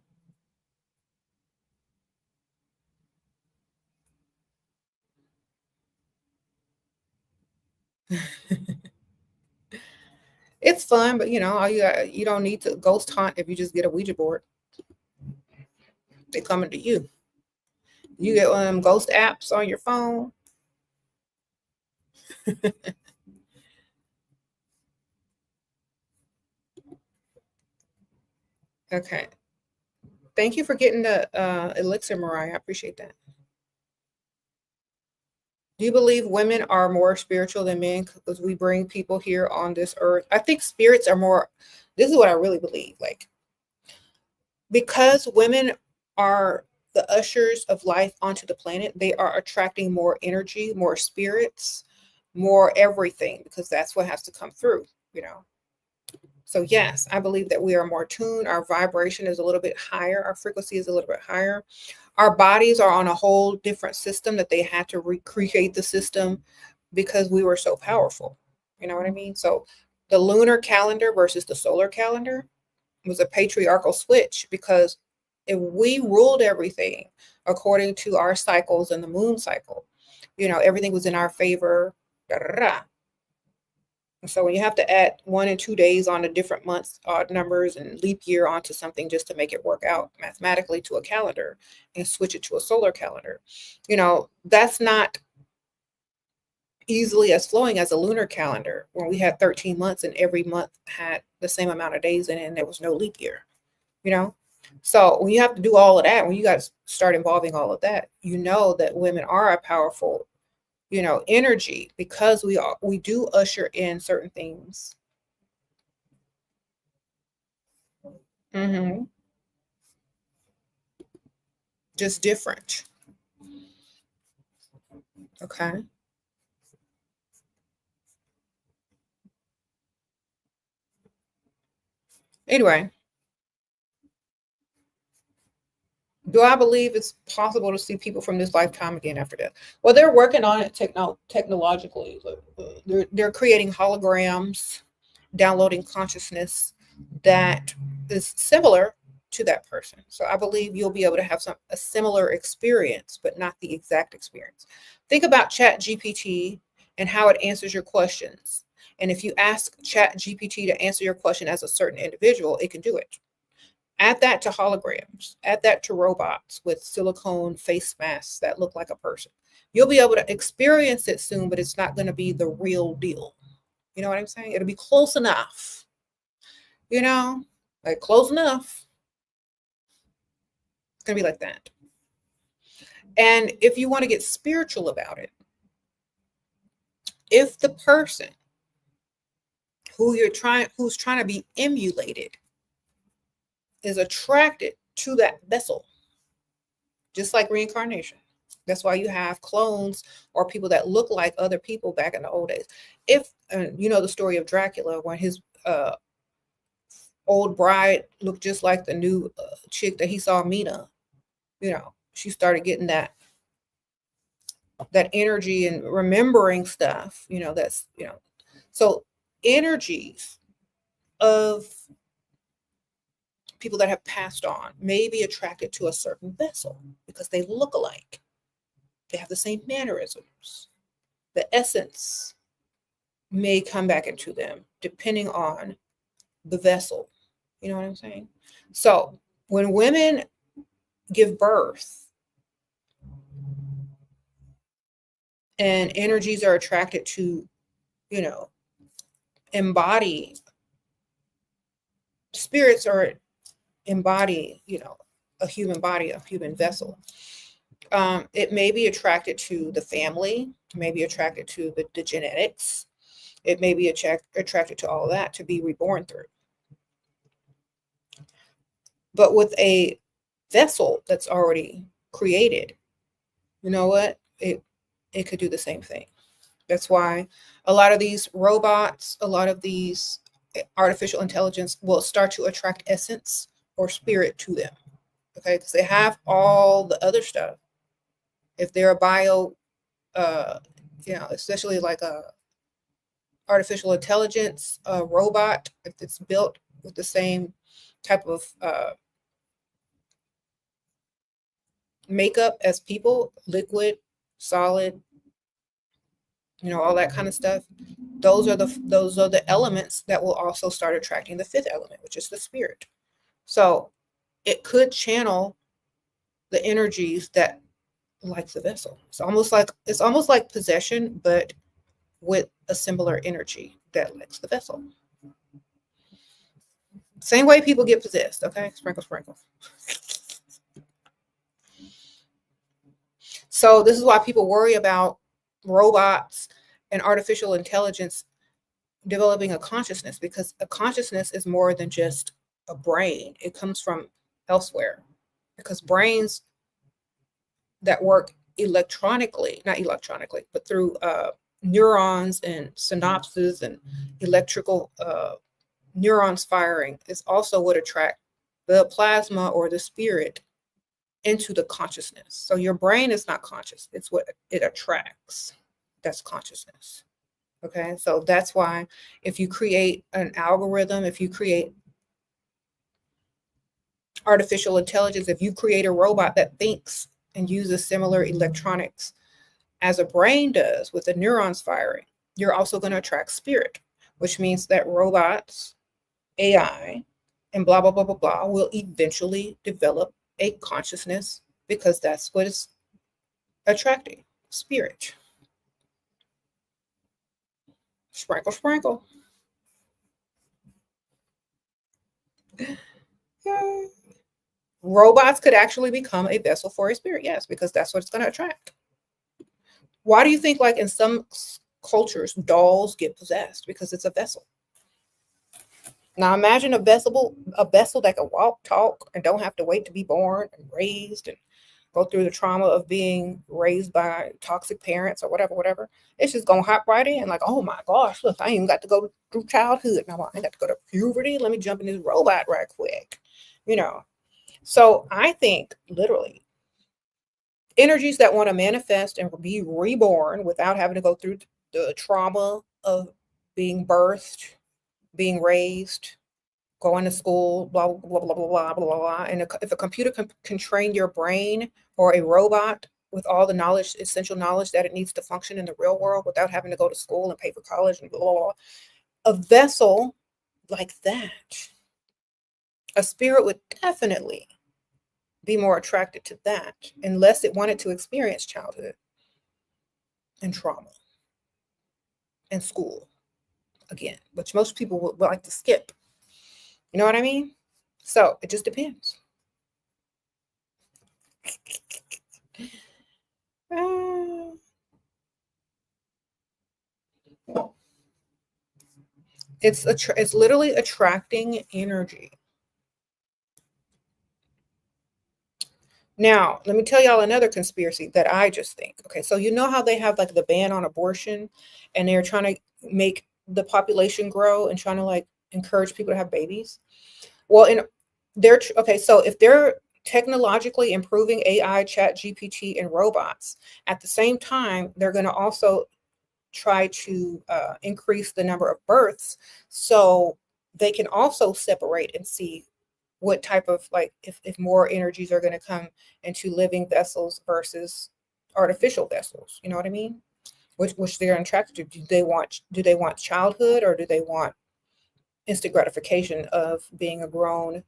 It's fun, but you know, you don't need to ghost hunt if you just get a Ouija board. They coming to you. You get one of them ghost apps on your phone. Okay. Thank you for getting the elixir, Mariah. I appreciate that. Do you believe women are more spiritual than men because we bring people here on this earth? I think spirits are more, this is what I really believe. Like, because women are the ushers of life onto the planet, they are attracting more energy, more spirits, more everything, because that's what has to come through, you know. So yes, I believe that we are more tuned. Our vibration is a little bit higher. Our frequency is a little bit higher. Our bodies are on a whole different system that they had to recreate the system because we were so powerful. You know what I mean? So the lunar calendar versus the solar calendar was a patriarchal switch, because if we ruled everything according to our cycles and the moon cycle, you know, everything was in our favor. Da, da, da. So when you have to add 1 and 2 days on the different months, odd numbers, and leap year onto something just to make it work out mathematically to a calendar and switch it to a solar calendar, you know, that's not easily as flowing as a lunar calendar when we had 13 months and every month had the same amount of days in it and there was no leap year, you know? So when you have to do all of that, when you got to start involving all of that, you know that women are a powerful, you know, energy, because we do usher in certain things. Mm-hmm. Just different. Okay. Anyway, do I believe it's possible to see people from this lifetime again after death? Well, they're working on it technologically. They're creating holograms, downloading consciousness that is similar to that person. So I believe you'll be able to have a similar experience, but not the exact experience. Think about Chat GPT and how it answers your questions. And if you ask Chat GPT to answer your question as a certain individual, it can do it. Add that to holograms, add that to robots with silicone face masks that look like a person. You'll be able to experience it soon, but it's not going to be the real deal. You know what I'm saying? It'll be close enough, you know, like close enough. It's going to be like that. And if you want to get spiritual about it, if the person who's trying to be emulated is attracted to that vessel, just like reincarnation. That's why you have clones or people that look like other people back in the old days. If you know the story of Dracula, when his old bride looked just like the new chick that he saw, Mina, you know, she started getting that energy and remembering stuff, you know, that's, you know, so energies of people that have passed on may be attracted to a certain vessel because they look alike. They have the same mannerisms, the essence. may come back into them depending on the vessel. You know what I'm saying? So when women give birth and energies are attracted to, you know, embody, spirits are embody, you know, a human body, a human vessel. It may be attracted to the family, may be attracted to the genetics. It may be attracted to all of that to be reborn through. But with a vessel that's already created, you know what? It could do the same thing. That's why a lot of these robots, a lot of these artificial intelligence will start to attract essence or spirit to them. Okay, because they have all the other stuff. If they're a bio, you know, especially like a artificial intelligence robot, if it's built with the same type of makeup as people, liquid, solid, you know, all that kind of stuff. Those are the elements that will also start attracting the fifth element, which is the spirit. So it could channel the energies that like the vessel. It's almost like possession, but with a similar energy that likes the vessel. Same way people get possessed. Okay, sprinkle, sprinkle. So this is why people worry about robots and artificial intelligence developing a consciousness, because a consciousness is more than just a brain. It comes from elsewhere, because brains that work electronically, not electronically, but through neurons and synapses and electrical neurons firing is also what attract the plasma or the spirit into the consciousness. So your brain is not conscious. It's what it attracts. That's consciousness. Okay. So that's why if you create an algorithm, if you create artificial intelligence, if you create a robot that thinks and uses similar electronics as a brain does with the neurons firing, you're also going to attract spirit, which means that robots, AI, and blah, blah, blah, blah, blah will eventually develop a consciousness, because that's what is attracting spirit. Sprinkle, sprinkle. Robots could actually become a vessel for a spirit, yes, because that's what it's going to attract. Why do you think, like in some cultures, dolls get possessed? Because it's a vessel. Now imagine a vessel that can walk, talk, and don't have to wait to be born and raised and go through the trauma of being raised by toxic parents or whatever. It's just gonna hop right in, like, oh my gosh, look, I ain't even got to go through childhood. Now I ain't got to go to puberty. Let me jump in this robot right quick. You know. So I think literally energies that want to manifest and be reborn without having to go through the trauma of being birthed, being raised, going to school, blah, blah, blah, blah, blah, blah, blah. And if a computer can train your brain, or a robot with all the knowledge, essential knowledge that it needs to function in the real world without having to go to school and pay for college and blah, blah, blah, a vessel like that, a spirit would definitely be more attracted to that, unless it wanted to experience childhood and trauma and school again, which most people would like to skip. You know what I mean? So it just depends. It's literally attracting energy. Now, let me tell y'all another conspiracy that I just think. Okay, so you know how they have like the ban on abortion, and they're trying to make the population grow and trying to like encourage people to have babies? Well, so if they're technologically improving AI, chat GPT, and robots, at the same time, they're going to also try to increase the number of births, so they can also separate and see what type of, like, if more energies are going to come into living vessels versus artificial vessels. You know what I mean? which they're attracted to. Do they want childhood, or do they want instant gratification of being a grown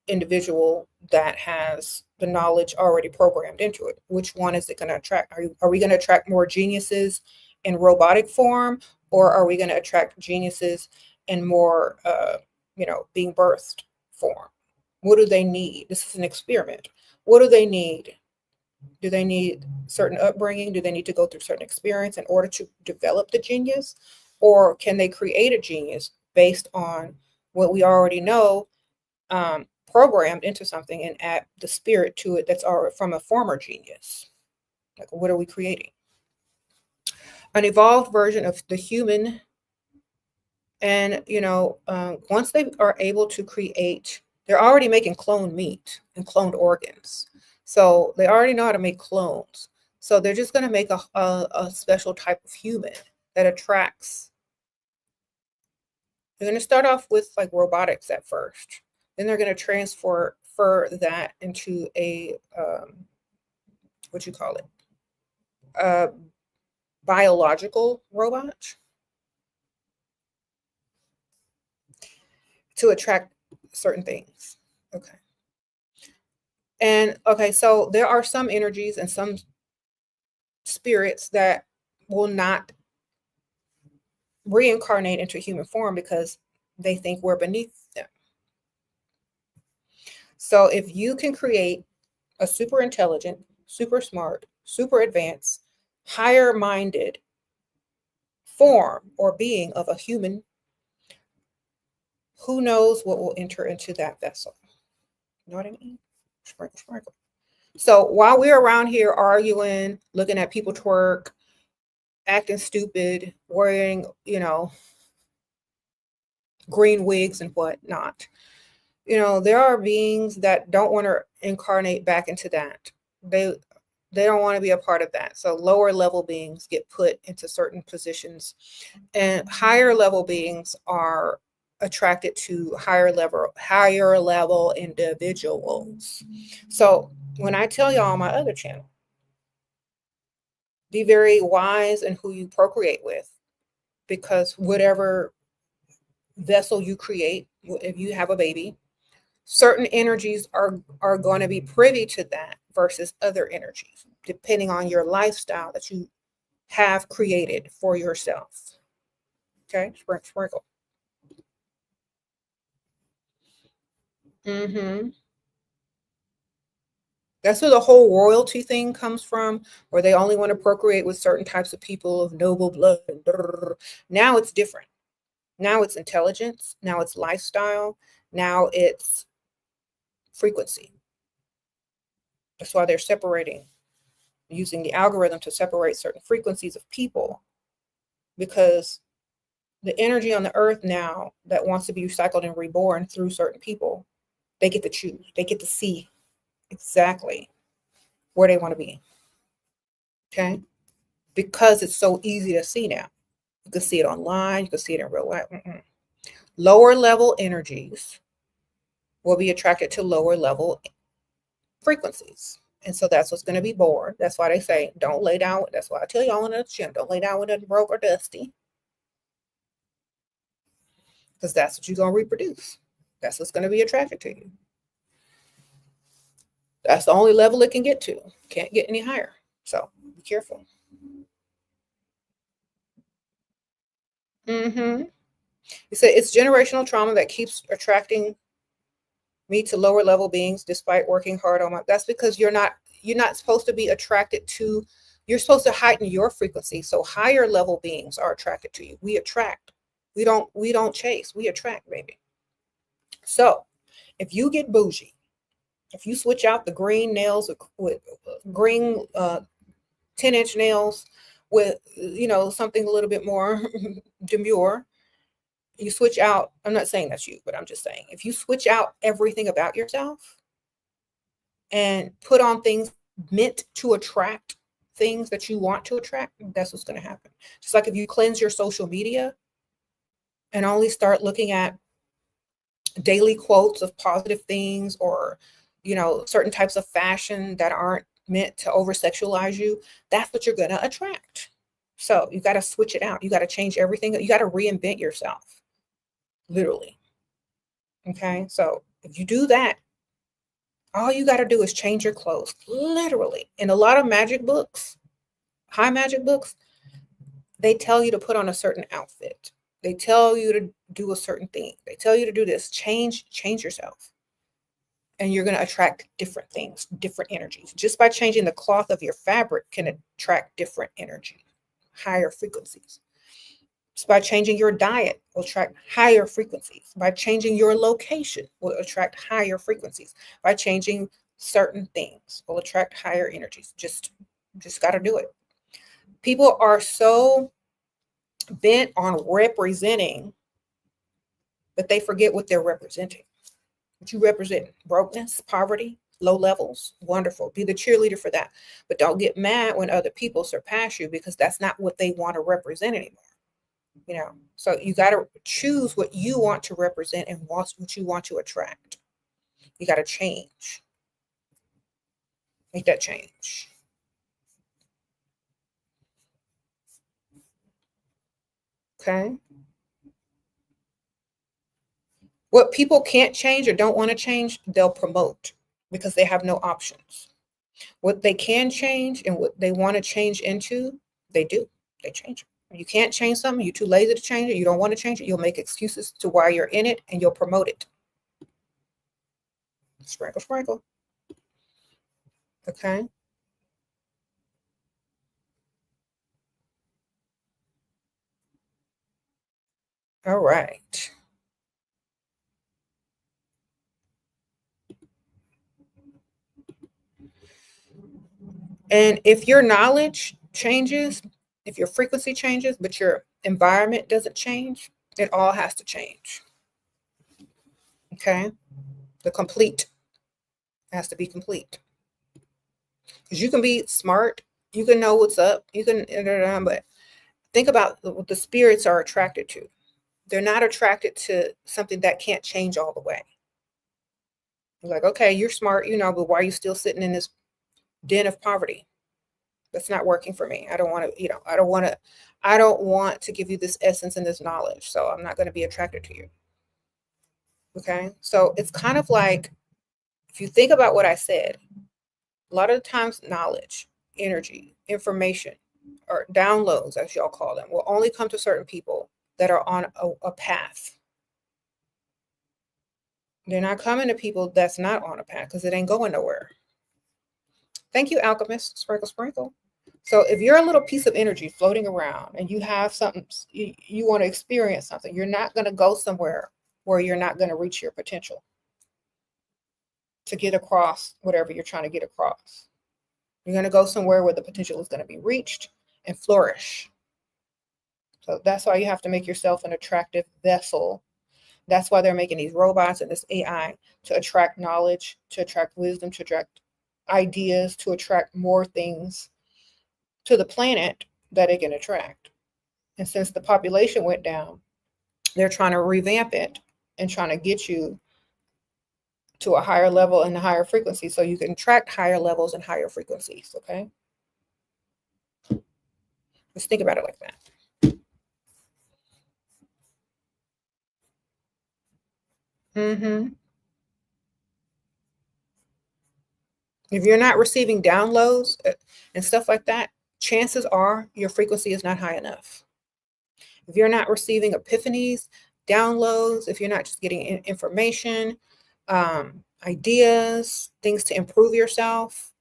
individual that has the knowledge already programmed into it? Which one is it going to attract? Are we going to attract more geniuses in robotic form, or are we going to attract geniuses in more, being birthed form? What do they need? This is an experiment. What do they need? Do they need certain upbringing? Do they need to go through certain experience in order to develop the genius? Or can they create a genius based on what we already know, programmed into something, and add the spirit to it that's already from a former genius? Like, what are we creating? An evolved version of the human. And, once they are able to create, they're already making cloned meat and cloned organs. So they already know how to make clones. So they're just going to make a special type of human that attracts. They're going to start off with like robotics at first. Then they're going to transfer that into a, what you call it, a biological robot to attract certain things. Okay. And okay, so there are some energies and some spirits that will not reincarnate into human form because they think we're beneath them. So if you can create a super intelligent, super smart, super advanced, higher minded form or being of a human, who knows what will enter into that vessel? You know what I mean? Sprinkle, sprinkle. So while we're around here arguing, looking at people twerk, acting stupid, wearing, green wigs and whatnot, there are beings that don't want to incarnate back into that. They don't want to be a part of that. So lower level beings get put into certain positions, and higher level beings are attracted to higher level individuals. So when I tell y'all on my other channel, be very wise in who you procreate with, because whatever vessel you create, if you have a baby, certain energies are going to be privy to that versus other energies, depending on your lifestyle that you have created for yourself. Okay, sprinkle. That's where the whole royalty thing comes from, where they only want to procreate with certain types of people of noble blood. Now it's different. Now it's intelligence. Now it's lifestyle. Now it's frequency. That's why they're separating, using the algorithm to separate certain frequencies of people, because the energy on the earth now that wants to be recycled and reborn through certain people, they get to choose. They get to see exactly where they want to be. Okay? Because it's so easy to see now. You can see it online. You can see it in real life. Lower level energies will be attracted to lower level frequencies. And so that's what's going to be born. That's why they say, don't lay down. That's why I tell y'all in the gym, don't lay down with it broke or dusty. Because that's what you're going to reproduce. That's what's going to be attracted to you. That's the only level it can get to. Can't get any higher. So be careful. You say it's generational trauma that keeps attracting me to lower level beings despite working hard on my. That's because you're not supposed to be attracted to. You're supposed to heighten your frequency. So higher level beings are attracted to you. We attract. We don't chase. We attract, baby. So if you get bougie, if you switch out the green nails with green 10-inch nails with something a little bit more demure, you switch out, I'm not saying that's you, but I'm just saying, if you switch out everything about yourself and put on things meant to attract things that you want to attract, that's what's going to happen. Just like if you cleanse your social media and only start looking at daily quotes of positive things, or certain types of fashion that aren't meant to over sexualize you, that's what you're going to attract. So you got to switch it out. You got to change everything. You got to reinvent yourself, literally. Okay. So if you do that, all you got to do is change your clothes, literally. In a lot of magic books, high magic books, they tell you to put on a certain outfit. They tell you to do a certain thing. They tell you to do this. Change yourself. And you're going to attract different things, different energies. Just by changing the cloth of your fabric can attract different energy, higher frequencies. Just by changing your diet will attract higher frequencies. By changing your location will attract higher frequencies. By changing certain things will attract higher energies. Just got to do it. People are so bent on representing that they forget what they're representing. What you represent: brokenness, poverty, low levels. Wonderful. Be the cheerleader for that. But don't get mad when other people surpass you, because that's not what they want to represent anymore. You know, so you got to choose what you want to represent and what you want to attract. You got to change. Make that change. Okay. What people can't change or don't want to change, they'll promote because they have no options. What they can change and what they want to change into, they do. They change it. You can't change something, you're too lazy to change it, you don't want to change it, you'll make excuses to why you're in it, and you'll promote it. Sprinkle, sprinkle. Okay. All right. And if your knowledge changes, if your frequency changes, but your environment doesn't change, it all has to change. Okay. The complete has to be complete. Because you can be smart, you can know what's up, you can, but think about what the spirits are attracted to. They're not attracted to something that can't change all the way. You're like, okay, you're smart, you know, but why are you still sitting in this den of poverty? That's not working for me. I don't want to, I don't want to give you this essence and this knowledge. So I'm not going to be attracted to you. Okay. So it's kind of like, if you think about what I said, a lot of the times knowledge, energy, information, or downloads, as y'all call them, will only come to certain people that are on a path. They're not coming to people that's not on a path, because it ain't going nowhere. Thank you, alchemist. Sprinkle, sprinkle. So if you're a little piece of energy floating around and you have something, you want to experience something, you're not going to go somewhere where you're not going to reach your potential to get across whatever you're trying to get across. You're going to go somewhere where the potential is going to be reached and flourish. So that's why you have to make yourself an attractive vessel. That's why they're making these robots and this AI, to attract knowledge, to attract wisdom, to attract ideas, to attract more things to the planet that it can attract. And since the population went down, they're trying to revamp it and trying to get you to a higher level and a higher frequency so you can attract higher levels and higher frequencies. Okay. Just think about it like that. If you're not receiving downloads and stuff like that, chances are your frequency is not high enough. If you're not receiving epiphanies, downloads, if you're not just getting information, ideas, things to improve yourself,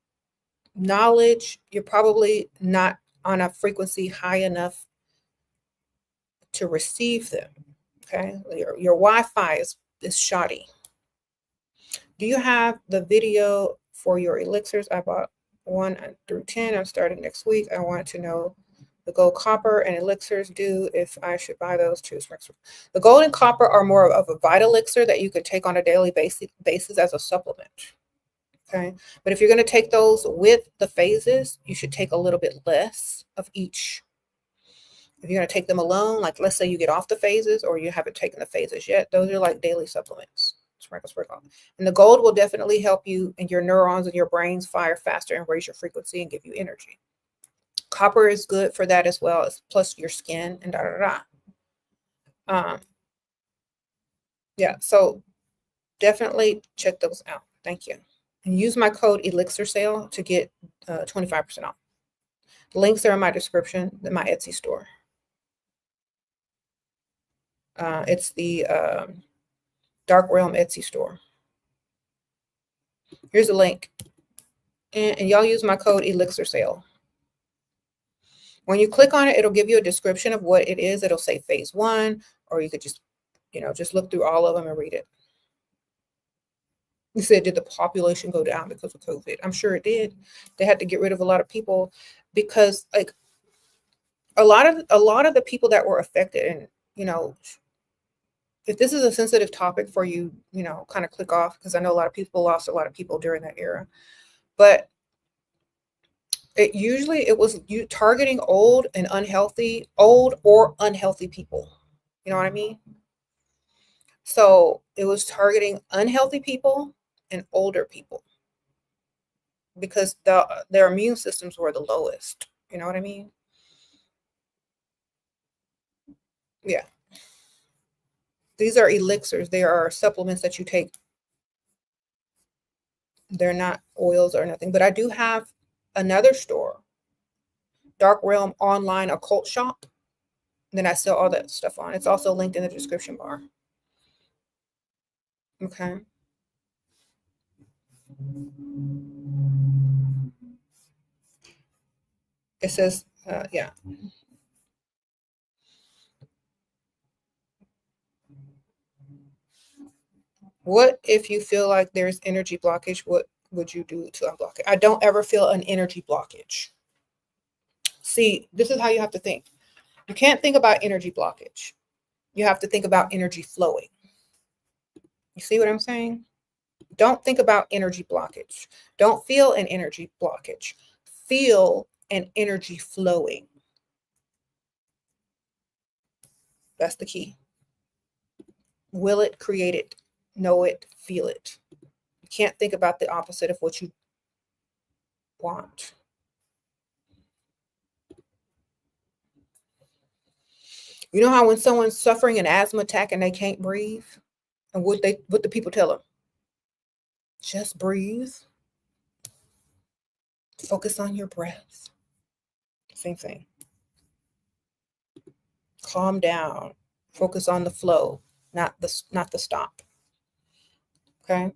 knowledge, you're probably not on a frequency high enough to receive them. Okay, your Wi-Fi is shoddy. Do you have the video for your elixirs? I bought 1 through 10. I'm starting next week. I want to know the gold, copper, and elixirs do, if I should buy those too. The gold and copper are more of a vital elixir that you could take on a daily basis as a supplement. Okay, but if you're going to take those with the phases, you should take a little bit less of each. If you're going to take them alone, like let's say you get off the phases or you haven't taken the phases yet, those are like daily supplements. Sprinkle, sprinkle. And the gold will definitely help you and your neurons and your brains fire faster and raise your frequency and give you energy. Copper is good for that as well, plus your skin and da da da. Yeah, so definitely check those out. Thank you. And use my code Elixir Sale to get 25% off. The links are in my description in my Etsy store. It's the Dark Realm Etsy store. Here's a link. And y'all use my code Elixir Sale. When you click on it, it'll give you a description of what it is. It'll say phase 1, or you could just, just look through all of them and read it. You said, did the population go down because of COVID? I'm sure it did. They had to get rid of a lot of people because, like, a lot of the people that were affected, and if this is a sensitive topic for you, kind of click off, because I know a lot of people lost a lot of people during that era. But it was you targeting old or unhealthy people. You know what I mean? So it was targeting unhealthy people and older people because their immune systems were the lowest. You know what I mean? Yeah. These are elixirs. They are supplements that you take. They're not oils or nothing. But I do have another store, Dark Realm Online Occult Shop. Then I sell all that stuff on. It's also linked in the description bar. Okay. It says, yeah. What if you feel like there's energy blockage? What would you do to unblock it? I don't ever feel an energy blockage. See, this is how you have to think. You can't think about energy blockage. You have to think about energy flowing. You see what I'm saying? Don't think about energy blockage. Don't feel an energy blockage. Feel an energy flowing. That's the key. Will it, create it, know it, feel it. You can't think about the opposite of what you want. You know how when someone's suffering an asthma attack and they can't breathe, and what the people tell them? Just breathe. Focus on your breath. Same thing. Calm down. Focus on the flow, not the stop. Okay.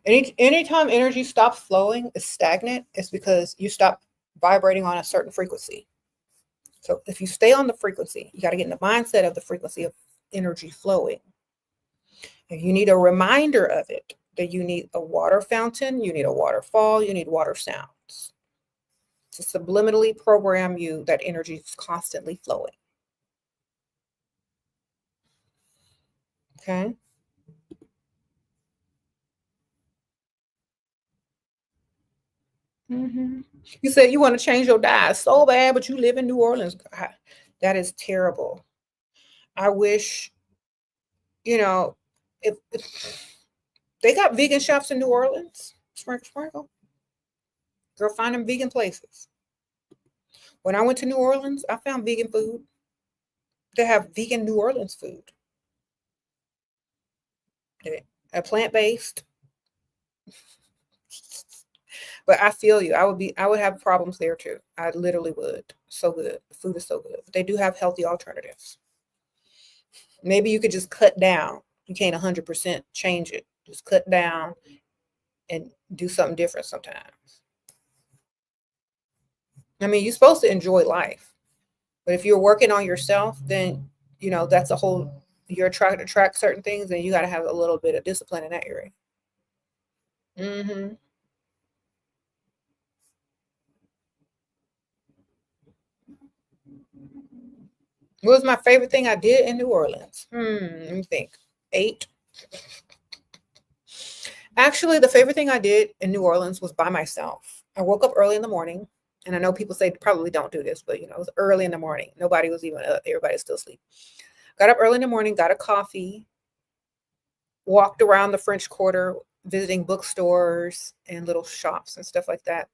Anytime energy stops flowing, is stagnant, it's because you stop vibrating on a certain frequency. So if you stay on the frequency, you got to get in the mindset of the frequency of energy flowing. And you need a reminder of it, that you need a water fountain, you need a waterfall, you need water sounds to subliminally program you that energy is constantly flowing. Okay. You said you want to change your diet so bad, but you live in New Orleans. God, that is terrible. I wish, if they got vegan shops in New Orleans, sprinkle. Girl, find them vegan places. When I went to New Orleans, I found vegan food. They have vegan New Orleans food. A plant-based. But I feel you. I would have problems there too. I literally would. So good. The food is so good. But they do have healthy alternatives. Maybe you could just cut down. You can't 100% change it. Just cut down and do something different sometimes. I mean, you're supposed to enjoy life. But if you're working on yourself, then, that's a whole, you're trying to track certain things, and you got to have a little bit of discipline in that area. What was my favorite thing I did in New Orleans? Let me think. 8. Actually, the favorite thing I did in New Orleans was by myself. I woke up early in the morning, and I know people say probably don't do this, but it was early in the morning. Nobody was even up. Everybody's still asleep. Got up early in the morning, got a coffee, walked around the French Quarter, visiting bookstores and little shops and stuff like that.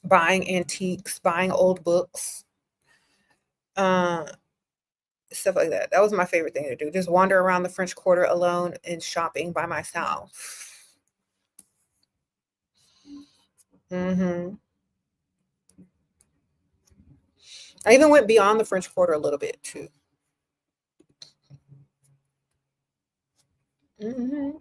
buying antiques, buying old books, uh, stuff like that. That was my favorite thing to do. Just wander around the French Quarter alone and shopping by myself. Hmm. I even went beyond the French Quarter a little bit too. Hmm.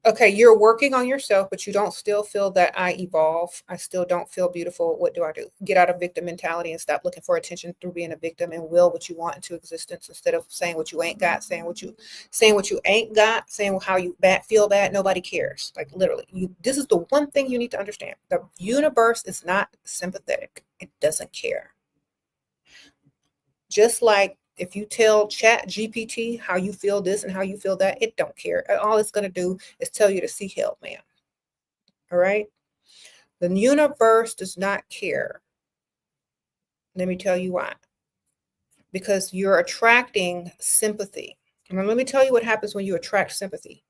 Okay, you're working on yourself, but you don't still feel that I evolve. I still don't feel beautiful. What do I do? Get out of victim mentality and stop looking for attention through being a victim and will what you want into existence instead of saying what you ain't got, saying what you ain't got, saying how you feel bad. Nobody cares. Like literally, this is the one thing you need to understand. The universe is not sympathetic. It doesn't care. Just like if you tell Chat GPT how you feel this and how you feel that, it don't care. All it's going to do is tell you to seek help, man. All right. The universe does not care. Let me tell you why. Because you're attracting sympathy. And let me tell you what happens when you attract sympathy.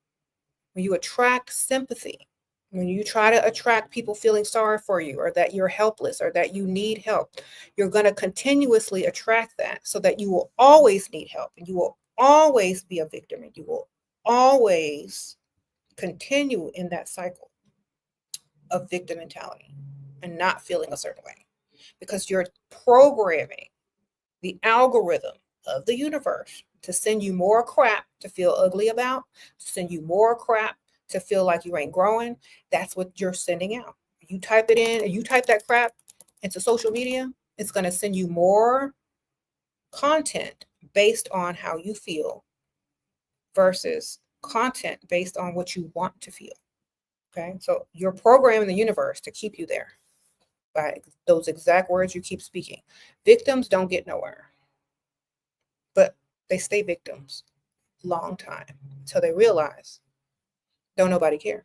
When you attract sympathy, when you try to attract people feeling sorry for you or that you're helpless or that you need help, you're going to continuously attract that so that you will always need help and you will always be a victim and you will always continue in that cycle of victim mentality and not feeling a certain way because you're programming the algorithm of the universe to send you more crap to feel ugly about, to send you more crap to feel like you ain't growing. That's what you're sending out. You type it in, you type that crap into social media, it's going to send you more content based on how you feel versus content based on what you want to feel. Okay. So you're programming the universe to keep you there by those exact words you keep speaking. Victims don't get nowhere, but they stay victims long time until they realize don't nobody care.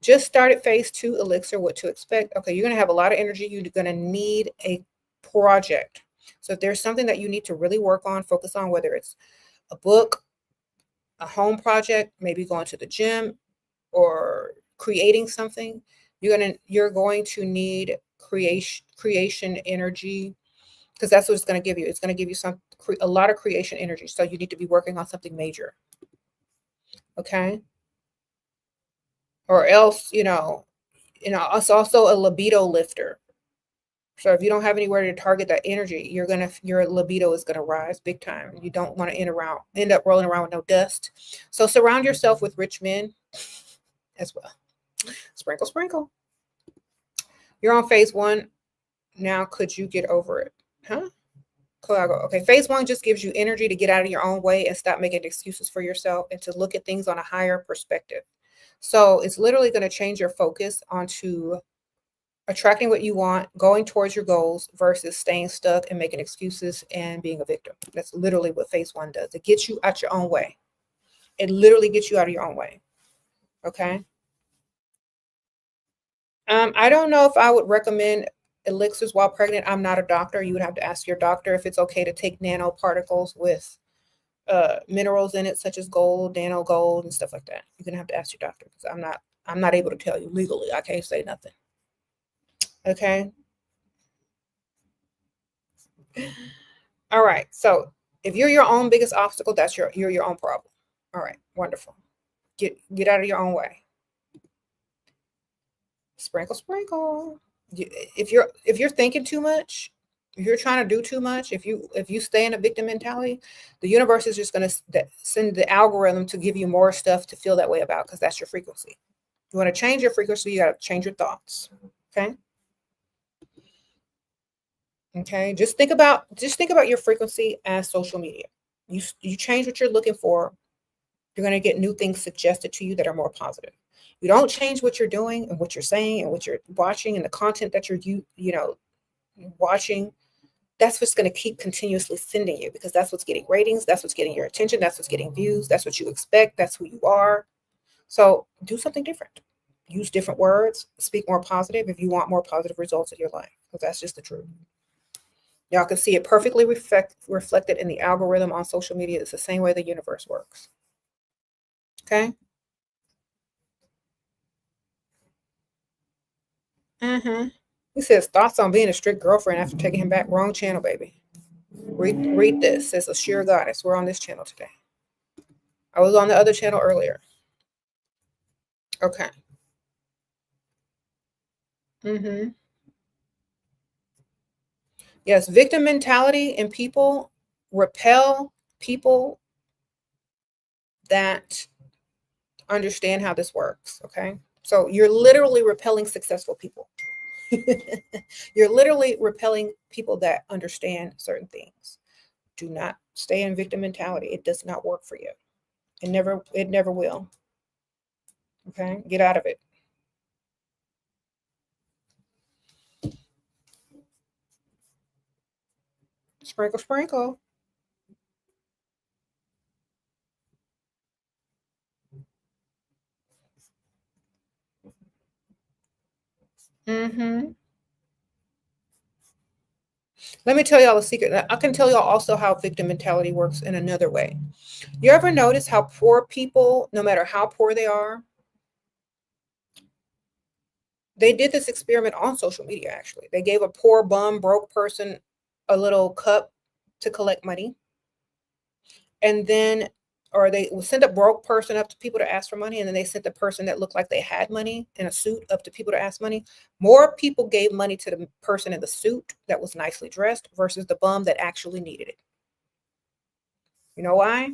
Just started phase 2 elixir, what to expect. Okay, you're going to have a lot of energy. You're going to need a project. So if there's something that you need to really work on, focus on, whether it's a book, a home project, maybe going to the gym or creating something, you're going to need creation energy because that's what it's going to give you. It's going to give you a lot of creation energy. So you need to be working on something major. Okay. Or else, it's also a libido lifter. So if you don't have anywhere to target that energy, your libido is gonna rise big time. You don't want to end up rolling around with no dust. So surround yourself with rich men as well. Sprinkle, sprinkle. You're on phase 1 now. Could you get over it? Huh? Okay, phase 1 just gives you energy to get out of your own way and stop making excuses for yourself and to look at things on a higher perspective. So it's literally going to change your focus onto attracting what you want, going towards your goals versus staying stuck and making excuses and being a victim. That's literally what phase 1 does. It gets you out your own way. It literally gets you out of your own way. Okay. I don't know if I would recommend elixirs while pregnant. I'm not a doctor. You would have to ask your doctor if it's okay to take nanoparticles with minerals in it, such as gold, nano gold, and stuff like that. You're gonna have to ask your doctor because I'm not able to tell you legally. I can't say nothing. Okay. All right. So if you're your own biggest obstacle, you're your own problem. All right. Wonderful. Get out of your own way. Sprinkle, sprinkle. If you're thinking too much, if you're trying to do too much, if you stay in a victim mentality, the universe is just going to send the algorithm to give you more stuff to feel that way about because that's your frequency. You want to change your frequency, you got to change your thoughts. Okay. Okay. Just think about your frequency as social media. You change what you're looking for, you're going to get new things suggested to you that are more positive. You don't change what you're doing and what you're saying and what you're watching and the content that you're watching. That's what's going to keep continuously sending you because that's what's getting ratings. That's what's getting your attention. That's what's getting views. That's what you expect. That's who you are. So do something different. Use different words. Speak more positive if you want more positive results in your life because that's just the truth. Y'all can see it perfectly reflected in the algorithm on social media. It's the same way the universe works. Okay. Mm-hmm. He says thoughts on being a strict girlfriend after taking him back. Wrong channel, baby. Read this. Says Ashera Goddess. We're on this channel today. I was on the other channel earlier. Okay. Mm-hmm. Yes, victim mentality and people repel people that understand how this works. Okay. So you're literally repelling successful people. You're literally repelling people that understand certain things. Do not stay in victim mentality. It does not work for you. It never will. Okay? Get out of it. Sprinkle, sprinkle. Mm-hmm. Let me tell y'all a secret. I can tell y'all also how victim mentality works in another way. You ever notice how poor people, no matter how poor they are, they did this experiment on social media, actually. They gave a poor bum, broke person a little cup to collect money. And then, or they sent a broke person up to people to ask for money. And then they sent the person that looked like they had money in a suit up to people to ask money. More people gave money to the person in the suit that was nicely dressed versus the bum that actually needed it. You know why?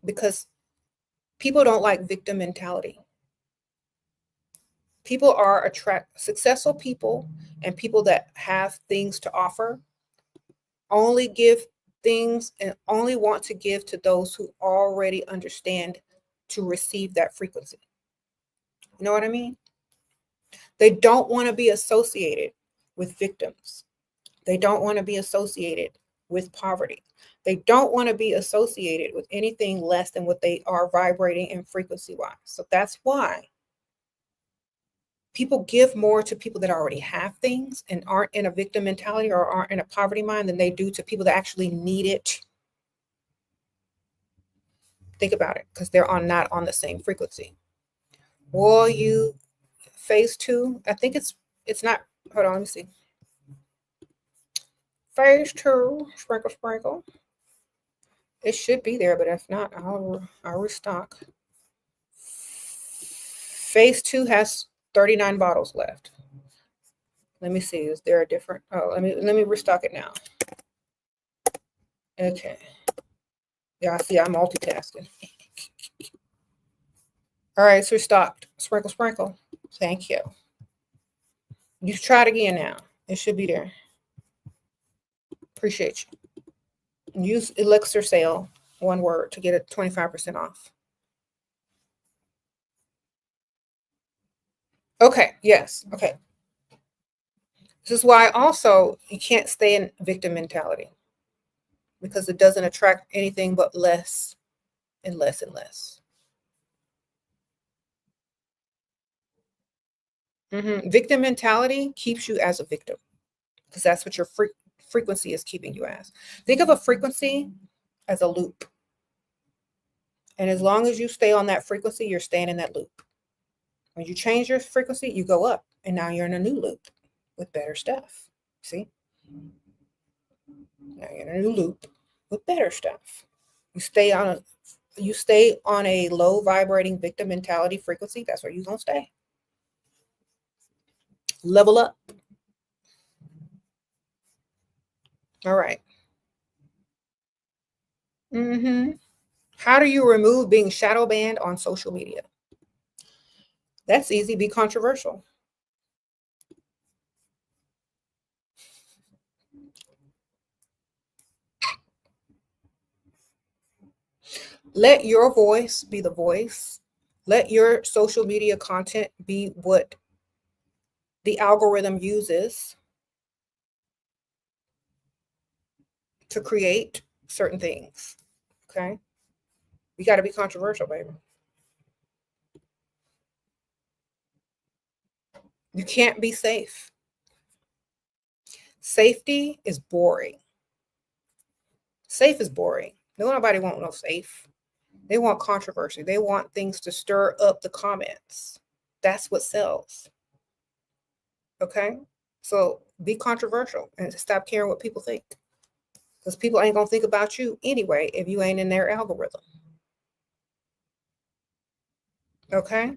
Because people don't like victim mentality. People are successful people and people that have things to offer only give things and only want to give to those who already understand to receive that frequency. You know what I mean? They don't want to be associated with victims. They don't want to be associated with poverty. They don't want to be associated with anything less than what they are vibrating in frequency wise. So that's why people give more to people that already have things and aren't in a victim mentality or aren't in a poverty mind than they do to people that actually need it. Think about it, because they're not on the same frequency. Will you phase 2? I think it's not. Hold on, let me see. Phase 2, sprinkle, sprinkle. It should be there, but if not, I'll restock. Phase 2 has 39 bottles left. Let me see. Is there a different? Oh, let me restock it now. Okay. Yeah, I see. I'm multitasking. All right, it's restocked. Sprinkle, sprinkle. Thank you. You try it again now. It should be there. Appreciate you. Use Elixir sale, one word, to get it 25% off. Okay, yes, okay. This is why also you can't stay in victim mentality, because it doesn't attract anything but less and less and less. Victim mentality keeps you as a victim, because that's what your frequency is keeping you as. Think of a frequency as a loop. And as long as you stay on that frequency, you're staying in that loop. When you change your frequency, you go up, and now you're in a new loop with better stuff. See? Now you're in a new loop with better stuff. You stay on a low vibrating victim mentality frequency, that's where you're gonna stay. Level up. All right. How do you remove being shadow banned on social media? That's easy. Be controversial. Let your voice be the voice. Let your social media content be what the algorithm uses to create certain things. Okay. You got to be controversial, baby. You can't be safe. Safety is boring. Safe is boring. Nobody wants no safe. They want controversy. They want things to stir up the comments. That's what sells. Okay? So be controversial and stop caring what people think. Because people ain't going to think about you anyway if you ain't in their algorithm. Okay?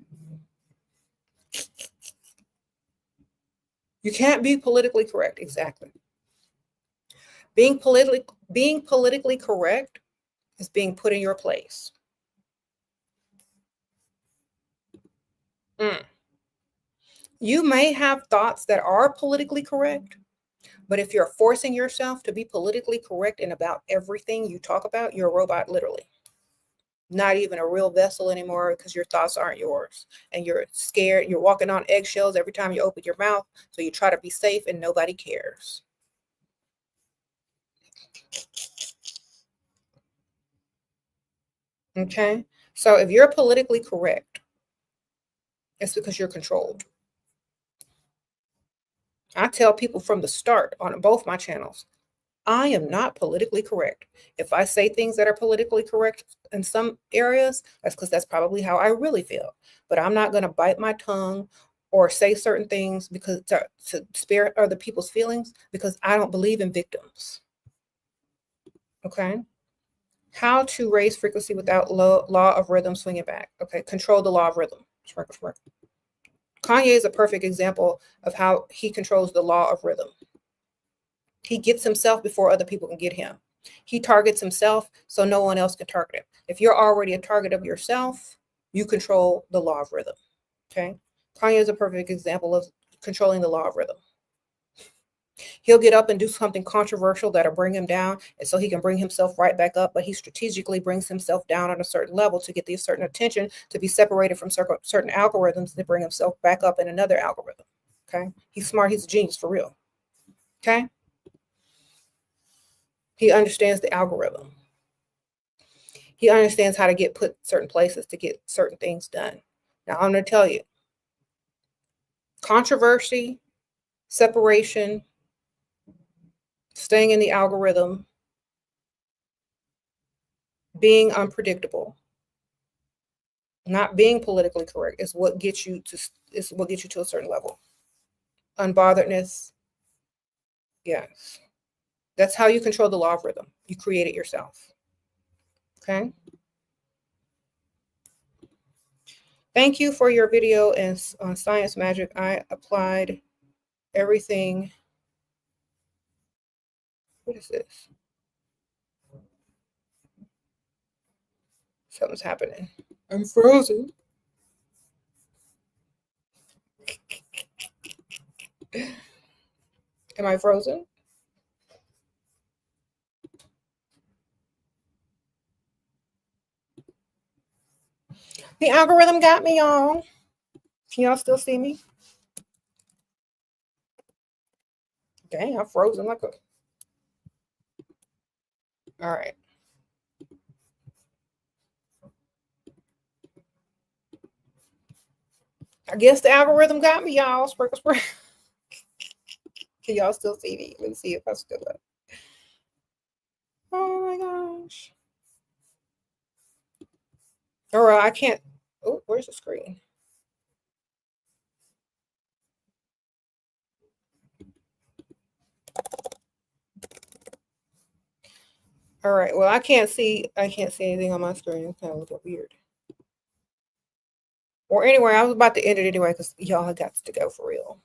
You can't be politically correct. Exactly. Being politically correct is being put in your place. You may have thoughts that are politically correct, but if you're forcing yourself to be politically correct in about everything you talk about, you're a robot, literally. Not even a real vessel anymore, because your thoughts aren't yours and you're scared. You're walking on eggshells every time you open your mouth. So you try to be safe and nobody cares. Okay. So if you're politically correct, it's because you're controlled. I tell people from the start on both my channels, I am not politically correct. If I say things that are politically correct in some areas, that's because that's probably how I really feel. But I'm not going to bite my tongue or say certain things because to spare other people's feelings, because I don't believe in victims. Okay. How to raise frequency without law of rhythm swinging back. Okay. Control the law of rhythm. Kanye is a perfect example of how he controls the law of rhythm. He gets himself before other people can get him. He targets himself so no one else can target him. If you're already a target of yourself, you control the law of rhythm. Okay. Kanye is a perfect example of controlling the law of rhythm. He'll get up and do something controversial that'll bring him down, and so he can bring himself right back up, but he strategically brings himself down at a certain level to get the certain attention, to be separated from certain algorithms, to bring himself back up in another algorithm. Okay. He's smart. He's a genius for real. Okay. He understands the algorithm. He understands how to get put certain places to get certain things done. Now, I'm going to tell you, controversy, separation, staying in the algorithm, being unpredictable, not being politically correct is what gets you to a certain level. Unbotheredness, yes. That's how you control the law of rhythm. You create it yourself. Okay. Thank you for your video on Science Magic. I applied everything. What is this? Something's happening. I'm frozen. Am I frozen? The algorithm got me, y'all. Can y'all still see me? Dang, I'm frozen like a... All right. I guess the algorithm got me, y'all. Sprinkle, sprinkle. Can y'all still see me? Let me see if I still up. Oh my gosh. All right, I can't. Oh, where's the screen? All right. Well, I can't see anything on my screen. It's kind of a little weird. Or anyway, I was about to end it anyway because y'all got to go for real.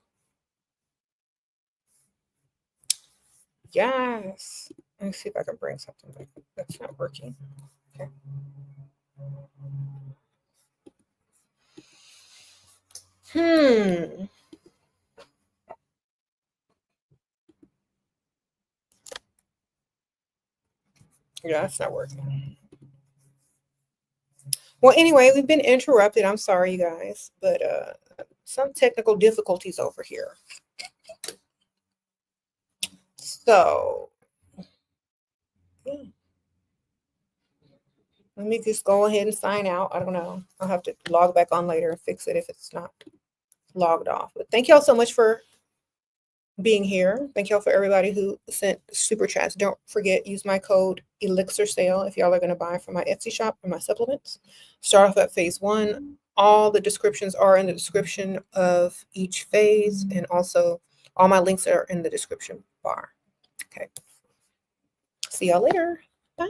Yes. Let me see if I can bring something back. That's not working. Okay. Yeah, that's not working. Well, anyway, we've been interrupted. I'm sorry, you guys, but some technical difficulties over here. So, yeah. Let me just go ahead and sign out. I don't know. I'll have to log back on later and fix it if it's not logged off. But thank y'all so much for being here. Thank y'all for everybody who sent super chats. Don't forget, use my code Elixir Sale if y'all are going to buy from my Etsy shop or my supplements. Start off at phase 1. All the descriptions are in the description of each phase, and also all my links are in the description bar. Okay. See y'all later. Bye.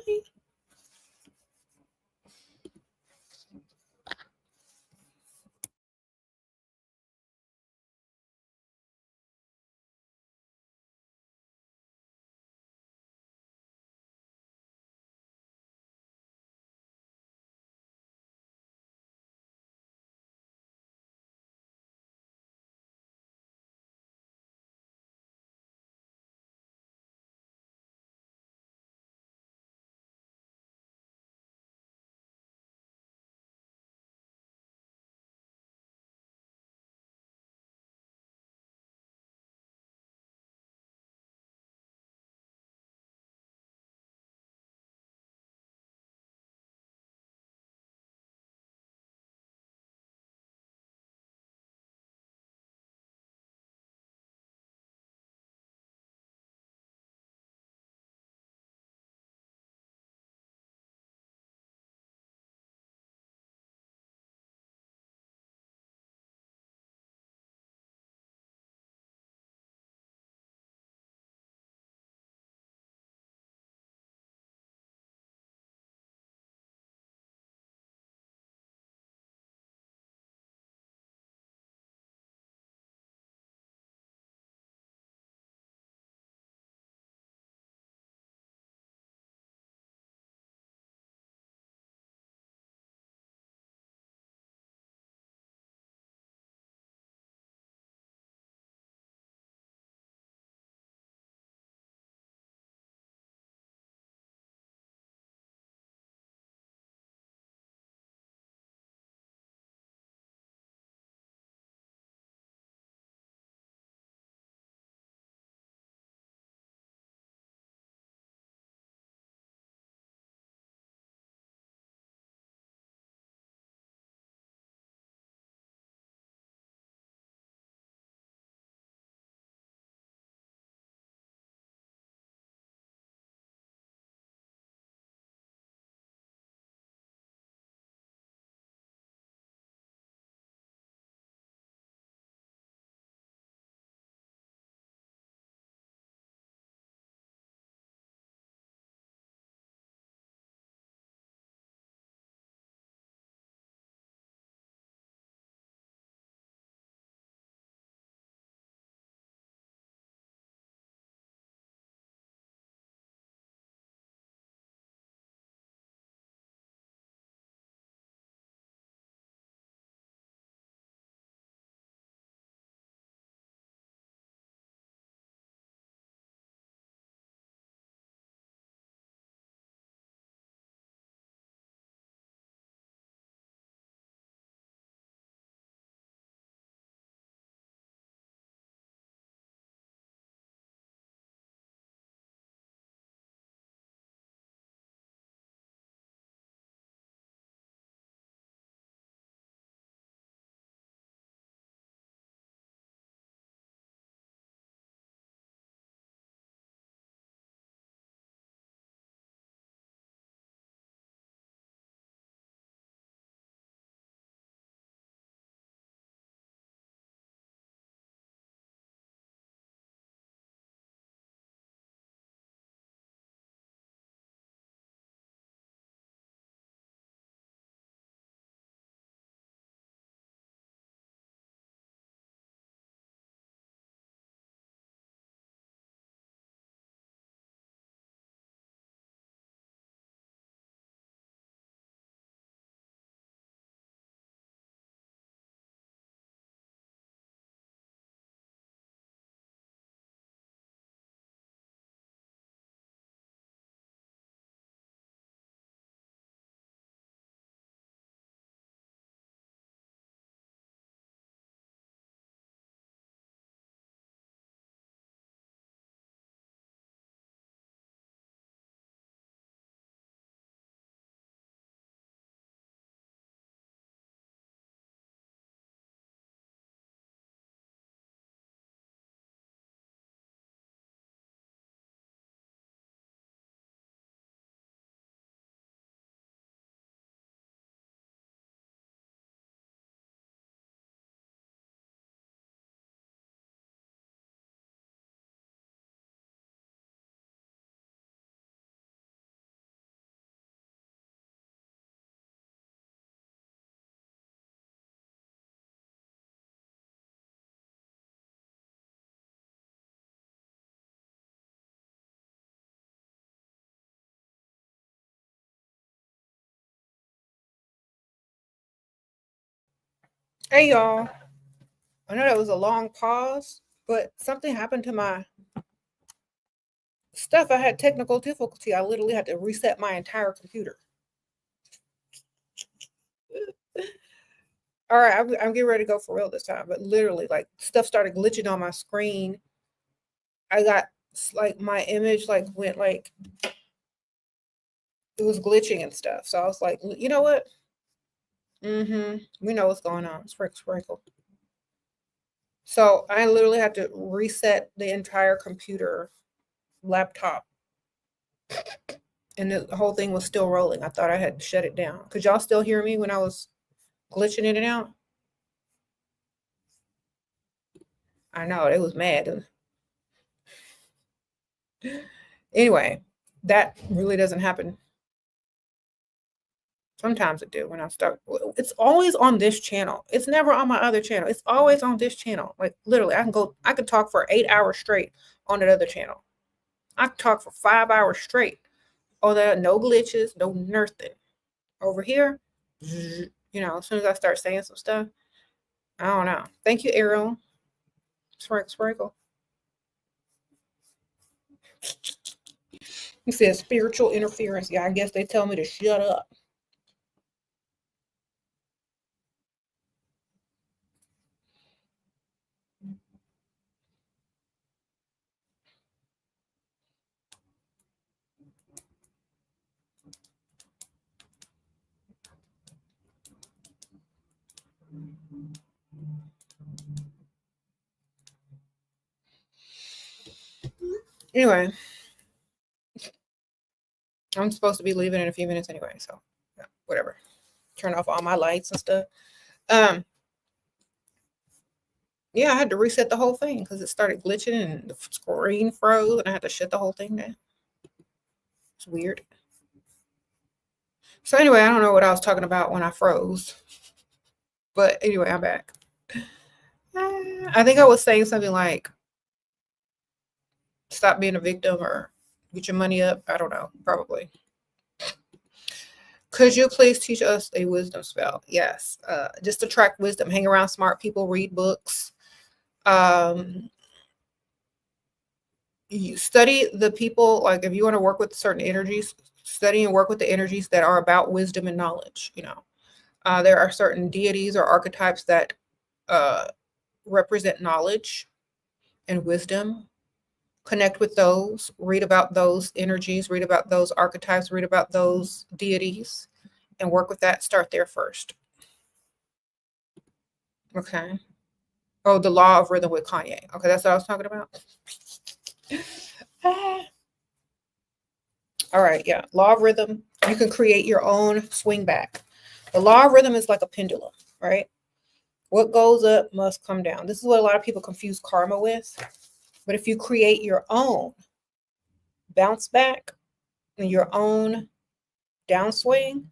Hey, y'all. I know that was a long pause, but something happened to my stuff. I had technical difficulty. I literally had to reset my entire computer. All right, I'm getting ready to go for real this time, but literally, like, stuff started glitching on my screen. I got, like, my image, like, went, like, it was glitching and stuff. So I was like, you know what? We know what's going on. Sprinkle. So I literally had to reset the entire computer, laptop, and the whole thing was still rolling. I thought I had shut it down. Could y'all still hear me when I was glitching in and out? I know, it was mad. Anyway, that really doesn't happen. Sometimes it do when I start. It's always on this channel. It's never on my other channel. It's always on this channel. Like, literally, I could talk for 8 hours straight on that other channel. I could talk for 5 hours straight. Oh, there are no glitches, no nothing. Over here, as soon as I start saying some stuff, I don't know. Thank you, Ariel. Sprinkle. He says spiritual interference. Yeah, I guess they tell me to shut up. Anyway, I'm supposed to be leaving in a few minutes anyway, so yeah, whatever. Turn off all my lights and stuff. Yeah, I had to reset the whole thing because it started glitching and the screen froze, and I had to shut the whole thing down. It's weird. So anyway, I don't know what I was talking about when I froze, but anyway, I'm back. I think I was saying something like, "Stop being a victim" or "Get your money up." I don't know, probably. Could you please teach us a wisdom spell? Yes, just attract wisdom. Hang around smart people. Read books. You study the people. Like, if you want to work with certain energies, study and work with the energies that are about wisdom and knowledge. There are certain deities or archetypes that represent knowledge and wisdom. Connect with those, read about those energies, read about those archetypes, read about those deities, and work with that. Start there first. Okay. Oh, the law of rhythm with Kanye. Okay, that's what I was talking about. All right, yeah. Law of rhythm. You can create your own swing back. The law of rhythm is like a pendulum, right? What goes up must come down. This is what a lot of people confuse karma with. But if you create your own bounce back and your own downswing,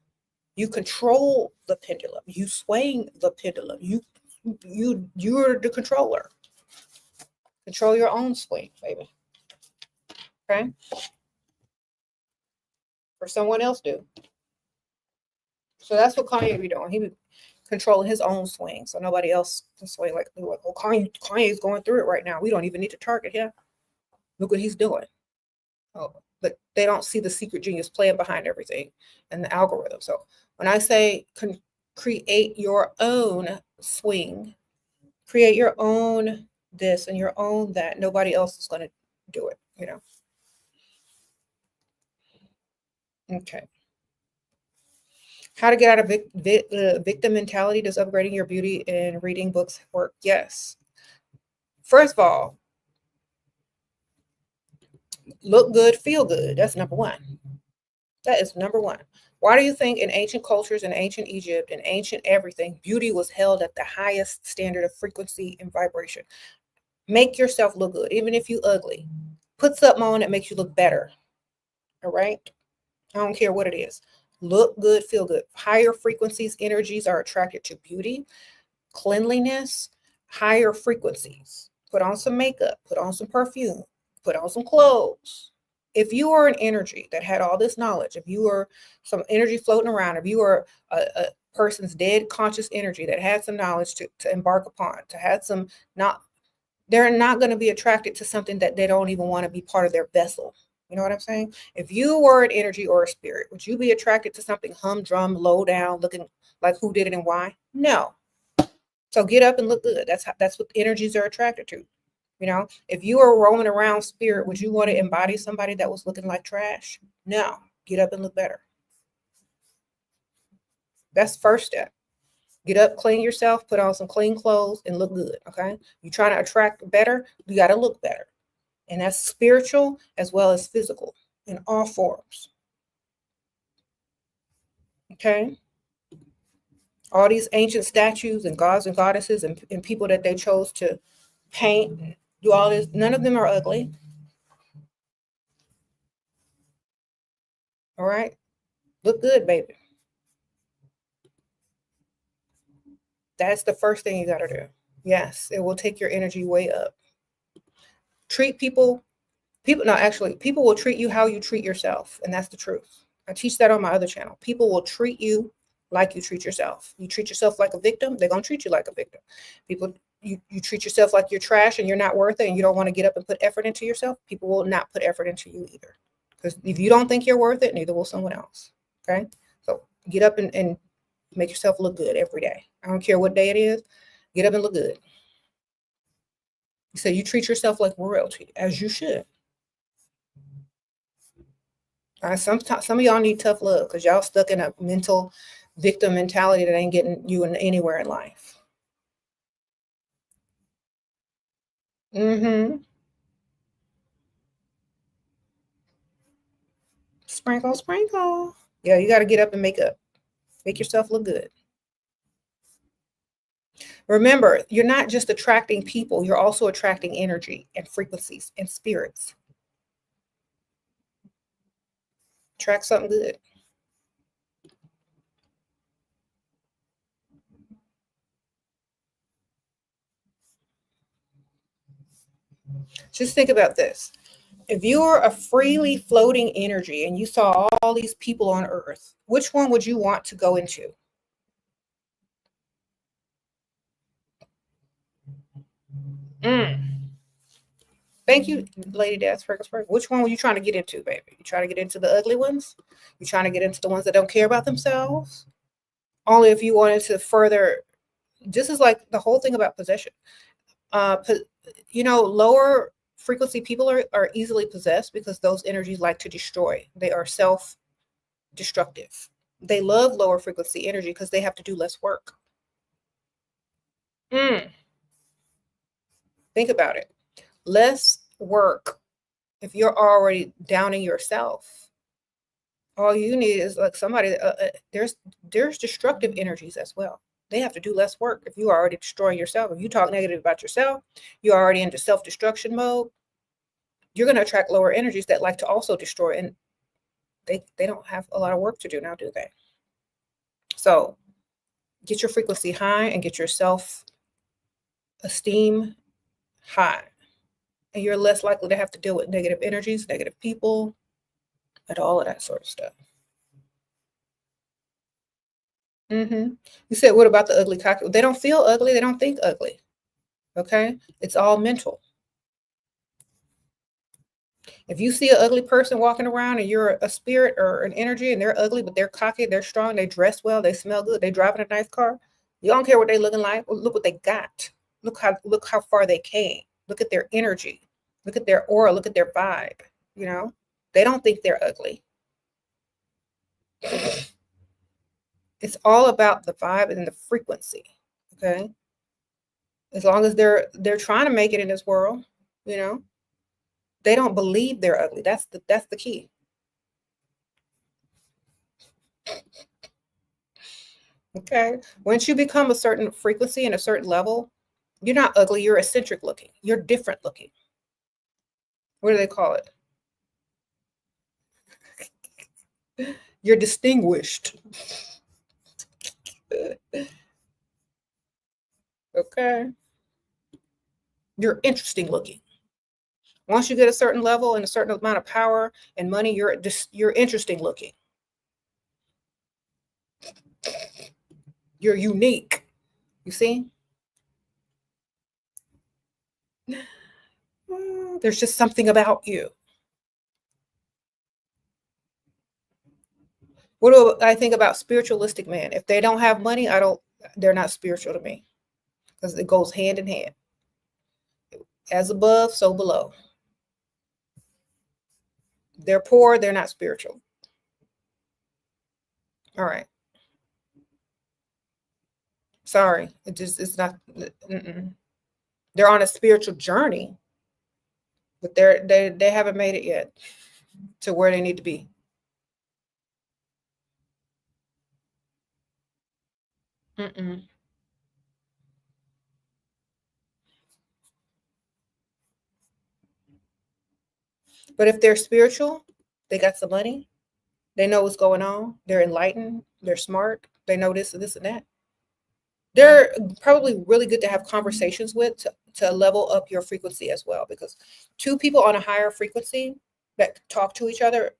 you control the pendulum. You swing the pendulum. You're the controller. Control your own swing, baby. Okay? Or someone else do. So that's what Kanye be doing. He be controlling his own swing, so nobody else can swing like, oh, Kanye's going through it right now. We don't even need to target him. Look what he's doing. Oh, but they don't see the secret genius playing behind everything and the algorithm. So when I say create your own swing, create your own this and your own that, nobody else is going to do it, Okay. How to get out of victim mentality? Does upgrading your beauty and reading books work? Yes. First of all, look good, feel good. That's number one. That is number one. Why do you think in ancient cultures, in ancient Egypt, in ancient everything, beauty was held at the highest standard of frequency and vibration? Make yourself look good, even if you ugly. Put something on that makes you look better. All right? I don't care what it is. Look good, feel good. Higher frequencies, energies are attracted to beauty, cleanliness, higher frequencies. Put on some makeup, put on some perfume, put on some clothes. If you are an energy that had all this knowledge, if you are some energy floating around, if you are person's dead conscious energy that had some knowledge to embark upon, to have some, not, they're not going to be attracted to something that they don't even want to be part of their vessel. You know what I'm saying? If you were an energy or a spirit, would you be attracted to something humdrum, low down, looking like who did it and why? No. So get up and look good. That's what energies are attracted to. You know, if you were roaming around spirit, would you want to embody somebody that was looking like trash? No. Get up and look better. That's the first step. Get up, clean yourself, put on some clean clothes, and look good. Okay. You're trying to attract better, you got to look better. And that's spiritual as well as physical in all forms. Okay. All these ancient statues and gods and goddesses and people that they chose to paint, do all this, none of them are ugly. All right. Look good, baby. That's the first thing you got to do. Yes, it will take your energy way up. Treat people will treat you how you treat yourself. And that's the truth. I teach that on my other channel. People will treat you like you treat yourself. You treat yourself like a victim, they're going to treat you like a victim. People, you treat yourself like you're trash and you're not worth it and you don't want to get up and put effort into yourself. People will not put effort into you either. Because if you don't think you're worth it, neither will someone else. Okay. So get up and make yourself look good every day. I don't care what day it is. Get up and look good. So you treat yourself like royalty, as you should. Some of y'all need tough love because y'all stuck in a mental victim mentality that ain't getting you anywhere in life. Sprinkle, sprinkle. Yeah, you got to get up and make yourself look good. Remember, you're not just attracting people, you're also attracting energy and frequencies and spirits. Attract something good. Just think about this. If you're a freely floating energy and you saw all these people on Earth, which one would you want to go into? Thank you, Lady Death. Which one were you trying to get into, baby? You trying to get into the ugly ones? You trying to get into the ones that don't care about themselves? Only if you wanted to further. This is like the whole thing about possession. Lower frequency people are easily possessed because those energies like to destroy. They are self-destructive. They love lower frequency energy because they have to do less work. Think about it. Less work. If you're already downing yourself, all you need is like somebody. There's destructive energies as well. They have to do less work. If you are already destroying yourself, if you talk negative about yourself, you're already into self-destruction mode. You're going to attract lower energies that like to also destroy, and they don't have a lot of work to do now, do they? So get your frequency high and get your self-esteem high. And you're less likely to have to deal with negative energies, negative people, and all of that sort of stuff. You said, what about the ugly cockroach? They don't feel ugly. They don't think ugly. Okay? It's all mental. If you see an ugly person walking around and you're a spirit or an energy and they're ugly, but they're cocky, they're strong, they dress well, they smell good, they driving a nice car, you don't care what they're looking like. Well, look what they got. Look how far they came. Look at their energy. Look at their aura. Look at their vibe. They don't think they're ugly. It's all about the vibe and the frequency. Okay. As long as they're trying to make it in this world, they don't believe they're ugly. That's the key. Okay. Once you become a certain frequency and a certain level, you're not ugly. You're eccentric looking. You're different looking. What do they call it? You're distinguished. Okay. You're interesting looking. Once you get a certain level and a certain amount of power and money, you're interesting looking. You're unique. You see? There's just something about you. What do I think about spiritualistic men? If they don't have money, they're not spiritual to me, because it goes hand in hand. As above, so below. They're poor, they're not spiritual. All right. Sorry. It's not. They're on a spiritual journey, but they haven't made it yet to where they need to be. But if they're spiritual, they got some money, they know what's going on, they're enlightened, they're smart, they know this and this and that. They're probably really good to have conversations with to level up your frequency as well, because two people on a higher frequency that talk to each other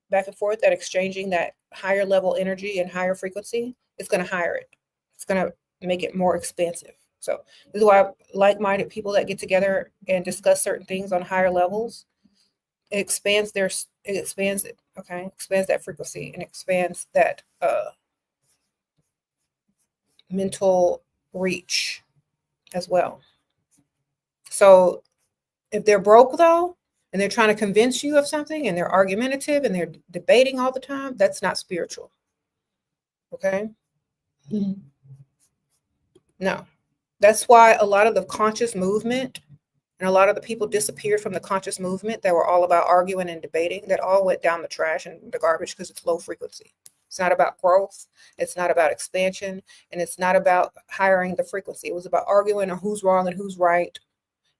back and forth, that exchanging that higher level energy and higher frequency, it's going to higher it. It's going to make it more expansive. So this is why like-minded people that get together and discuss certain things on higher levels, it expands it, okay? Expands that frequency and expands that mental reach as well. So if they're broke though, and they're trying to convince you of something, and they're argumentative and they're debating all the time, that's not spiritual. Okay? No. That's why a lot of the conscious movement and a lot of the people disappeared from the conscious movement that were all about arguing and debating, that all went down the trash and the garbage, because it's low frequency. It's not about growth. It's not about expansion. And it's not about hiring the frequency. It was about arguing on who's wrong and who's right.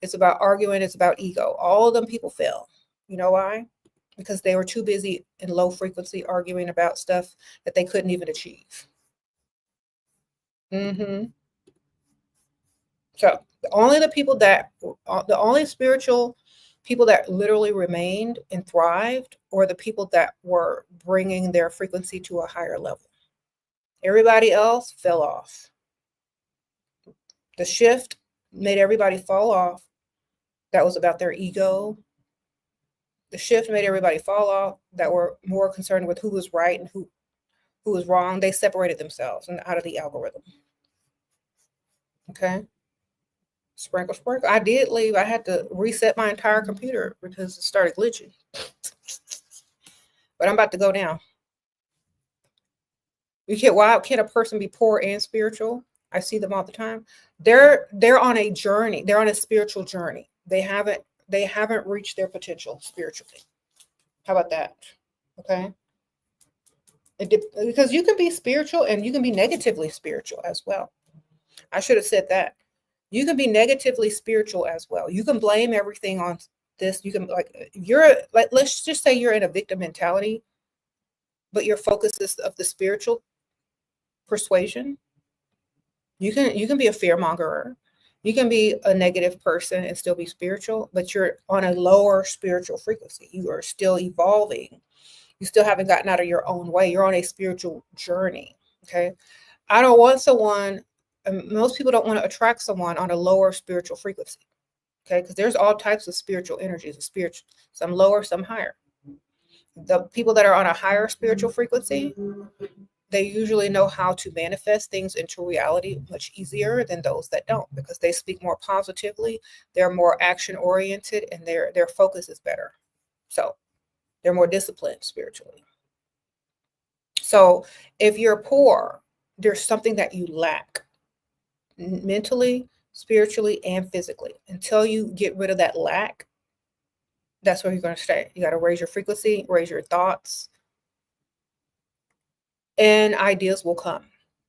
It's about arguing. It's about ego. All of them people fell. You know why? Because they were too busy in low frequency arguing about stuff that they couldn't even achieve. So the only spiritual people that literally remained and thrived were the people that were bringing their frequency to a higher level. Everybody else fell off. The shift made everybody fall off. That was about their ego. The shift made everybody fall off that were more concerned with who was right and who was wrong. They separated themselves and out of the algorithm. Okay. Sprinkle. I did leave. I had to reset my entire computer because it started glitching. But I'm about to go down. Why can't a person be poor and spiritual? I see them all the time. They're on a journey. They're on a spiritual journey. They haven't reached their potential spiritually. How about that? Okay. Because you can be spiritual and you can be negatively spiritual as well. I should have said that. You can be negatively spiritual as well. You can blame everything on this. You can let's just say you're in a victim mentality, but your focus is of the spiritual persuasion. You can be a fearmongerer. You can be a negative person and still be spiritual, but you're on a lower spiritual frequency. You are still evolving. You still haven't gotten out of your own way. You're on a spiritual journey. Okay. I don't want someone, most people don't want to attract someone on a lower spiritual frequency. Okay. Because there's all types of spiritual energies, some lower, some higher. The people that are on a higher spiritual frequency, they usually know how to manifest things into reality much easier than those that don't, because they speak more positively, they're more action oriented, and their focus is better. So they're more disciplined spiritually. So if you're poor, there's something that you lack mentally, spiritually, and physically. Until you get rid of that lack, that's where you're going to stay. You got to raise your frequency, raise your thoughts, and ideas will come.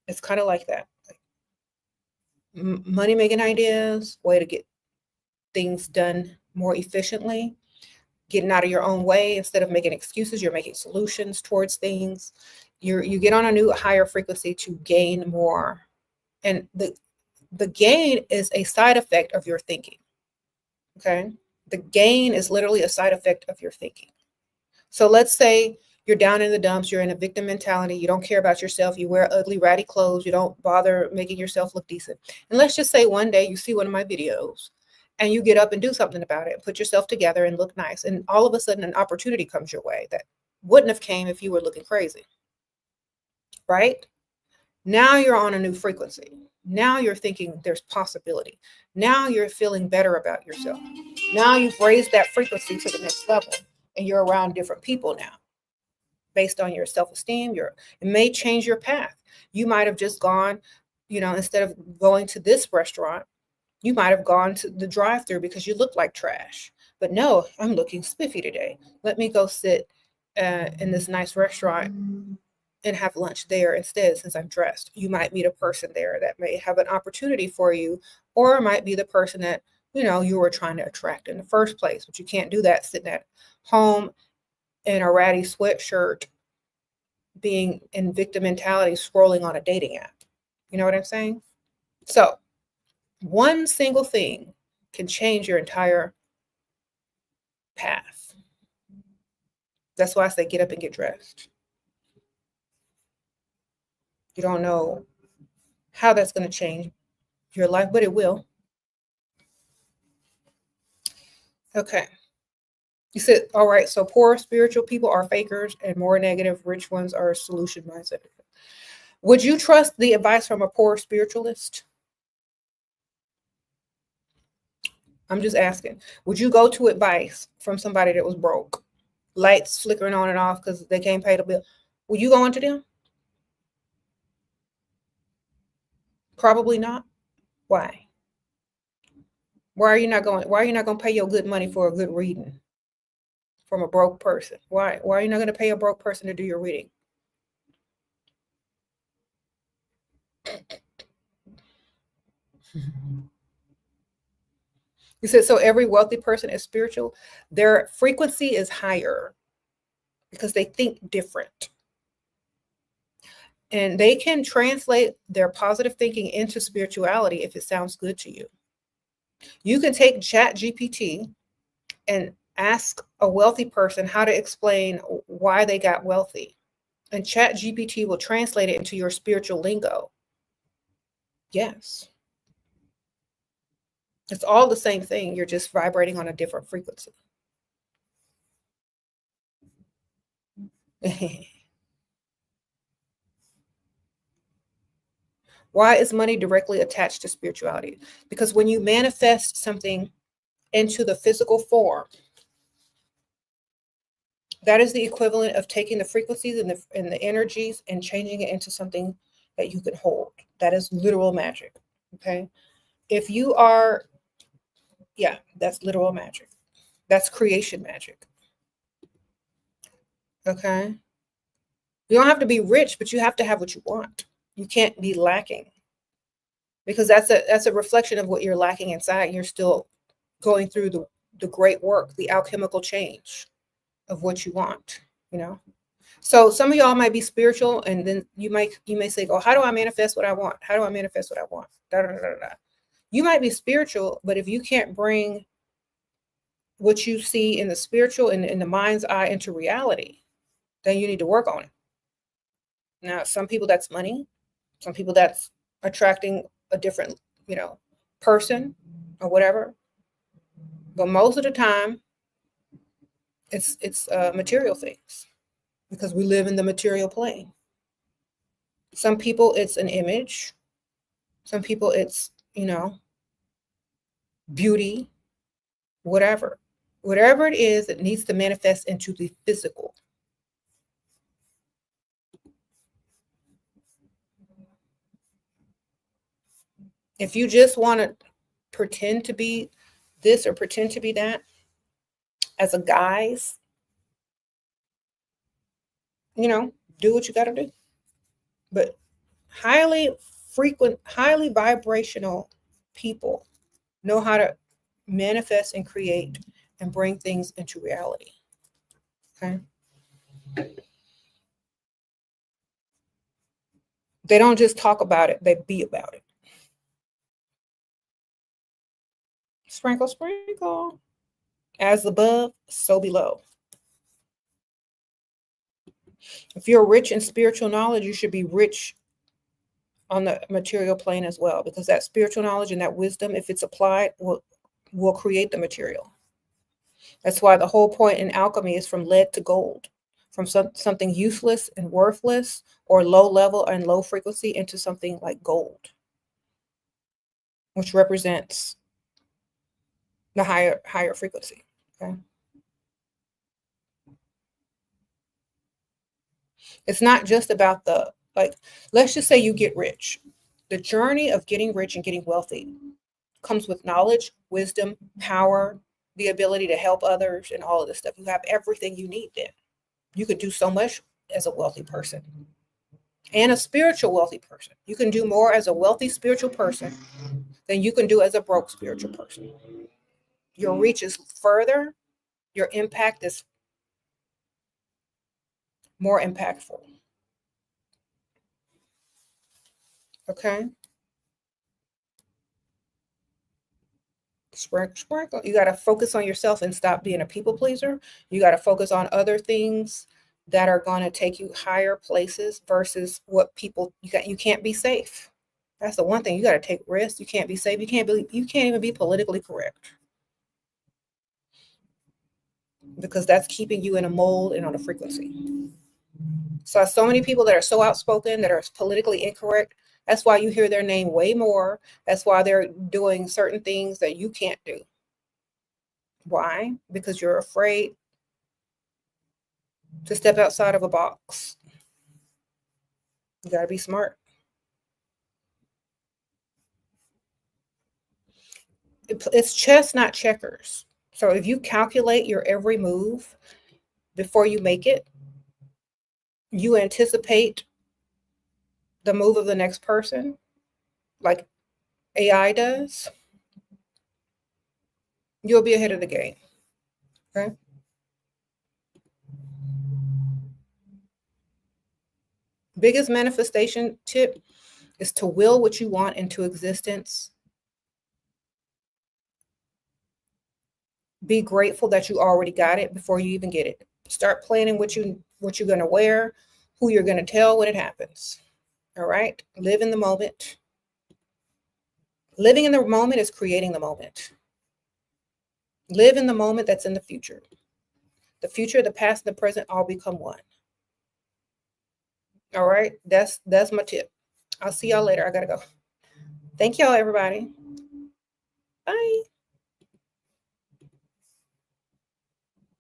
It's kind of like that. Money making ideas, way to get things done more efficiently, getting out of your own way. Instead of making excuses, you're making solutions towards things. You get on a new higher frequency to gain more. And the gain is a side effect of your thinking. Okay. The gain is literally a side effect of your thinking. So let's say You're down in the dumps. You're in a victim mentality. You don't care about yourself. You wear ugly, ratty clothes. You don't bother making yourself look decent. And let's just say one day you see one of my videos and you get up and do something about it, put yourself together and look nice. And all of a sudden an opportunity comes your way that wouldn't have came if you were looking crazy, right? Now you're on a new frequency. Now you're thinking there's possibility. Now you're feeling better about yourself. Now you've raised that frequency to the next level and you're around different people now based on your self-esteem. It may change your path. You might have just gone, instead of going to this restaurant, you might have gone to the drive-thru because you look like trash. But no, I'm looking spiffy today. Let me go sit in this nice restaurant and have lunch there instead, since I'm dressed. You might meet a person there that may have an opportunity for you, or it might be the person that, you were trying to attract in the first place. But you can't do that sitting at home in a ratty sweatshirt, being in victim mentality, scrolling on a dating app. You know what I'm saying? So one single thing can change your entire path. That's why I say get up and get dressed. You don't know how that's going to change your life, but it will. Okay. You said, all right, so poor spiritual people are fakers and more negative, rich ones are solution mindset. Would you trust the advice from a poor spiritualist? I'm just asking. Would you go to advice from somebody that was broke? Lights flickering on and off because they can't pay the bill. Will you go into them? Probably not. Why? Why are you not going to pay your good money for a good reading from a broke person? Why are you not going to pay a broke person to do your reading? You said, so every wealthy person is spiritual. Their frequency is higher because they think different. And they can translate their positive thinking into spirituality if it sounds good to you. You can take Chat GPT and ask a wealthy person how to explain why they got wealthy. And Chat GPT will translate it into your spiritual lingo. Yes. It's all the same thing. You're just vibrating on a different frequency. Why is money directly attached to spirituality? Because when you manifest something into the physical form, that is the equivalent of taking the frequencies and the energies and changing it into something that you can hold. That is literal magic. Okay. If you are, that's literal magic. That's creation magic. Okay. You don't have to be rich, but you have to have what you want. You can't be lacking, because that's a reflection of what you're lacking inside. You're still going through the great work, the alchemical change of what you want, So some of y'all might be spiritual, and then you may say, "Oh, how do I manifest what I want? How do I manifest what I want?" Da, da, da, da, da. You might be spiritual, but if you can't bring what you see in the spiritual and in the mind's eye into reality, then you need to work on it. Now, some people that's money, some people that's attracting a different, person or whatever. But most of the time, it's material things, because we live in the material plane. Some people it's an image. Some people it's, beauty, whatever. Whatever it is, it needs to manifest into the physical. If you just want to pretend to be this or pretend to be that as a guise, do what you got to do. But highly vibrational people know how to manifest and create and bring things into reality. Okay. They don't just talk about it, they be about it. Sprinkle, sprinkle. As above, so below. If you're rich in spiritual knowledge, you should be rich on the material plane as well, because that spiritual knowledge and that wisdom, if it's applied, will create the material. That's why the whole point in alchemy is from lead to gold, from something useless and worthless or low level and low frequency into something like gold, which represents the higher frequency. Okay. It's not just about the, like, let's just say you get rich. The journey of getting rich and getting wealthy comes with knowledge, wisdom, power, the ability to help others, and all of this stuff. You have everything you need then. You could do so much as a wealthy person and a spiritual wealthy person. You can do more as a wealthy spiritual person than you can do as a broke spiritual person. Your reach is further, your impact is more impactful. Okay? Sprinkle. You got to focus on yourself and stop being a people pleaser. You got to focus on other things that are going to take you higher places versus what people you can't be safe. That's the one thing. You got to take risks. You can't be safe. You can't even be politically correct, because that's keeping you in a mold and on a frequency. So many people that are so outspoken, that are politically incorrect. That's why you hear their name way more. That's why they're doing certain things that you can't do. Why? Because you're afraid to step outside of a box. You got to be smart. It's chess, not checkers. So if you calculate your every move before you make it, you anticipate the move of the next person, like AI does, you'll be ahead of the game. Okay? Biggest manifestation tip is to will what you want into existence. Be grateful that you already got it before you even get it. Start planning what you're going to wear, who you're going to tell when it happens. All right? Live in the moment. Living in the moment is creating the moment. Live in the moment that's in the future. The future, the past, and the present all become one. All right? That's my tip. I'll see y'all later. I got to go. Thank y'all, everybody. Bye.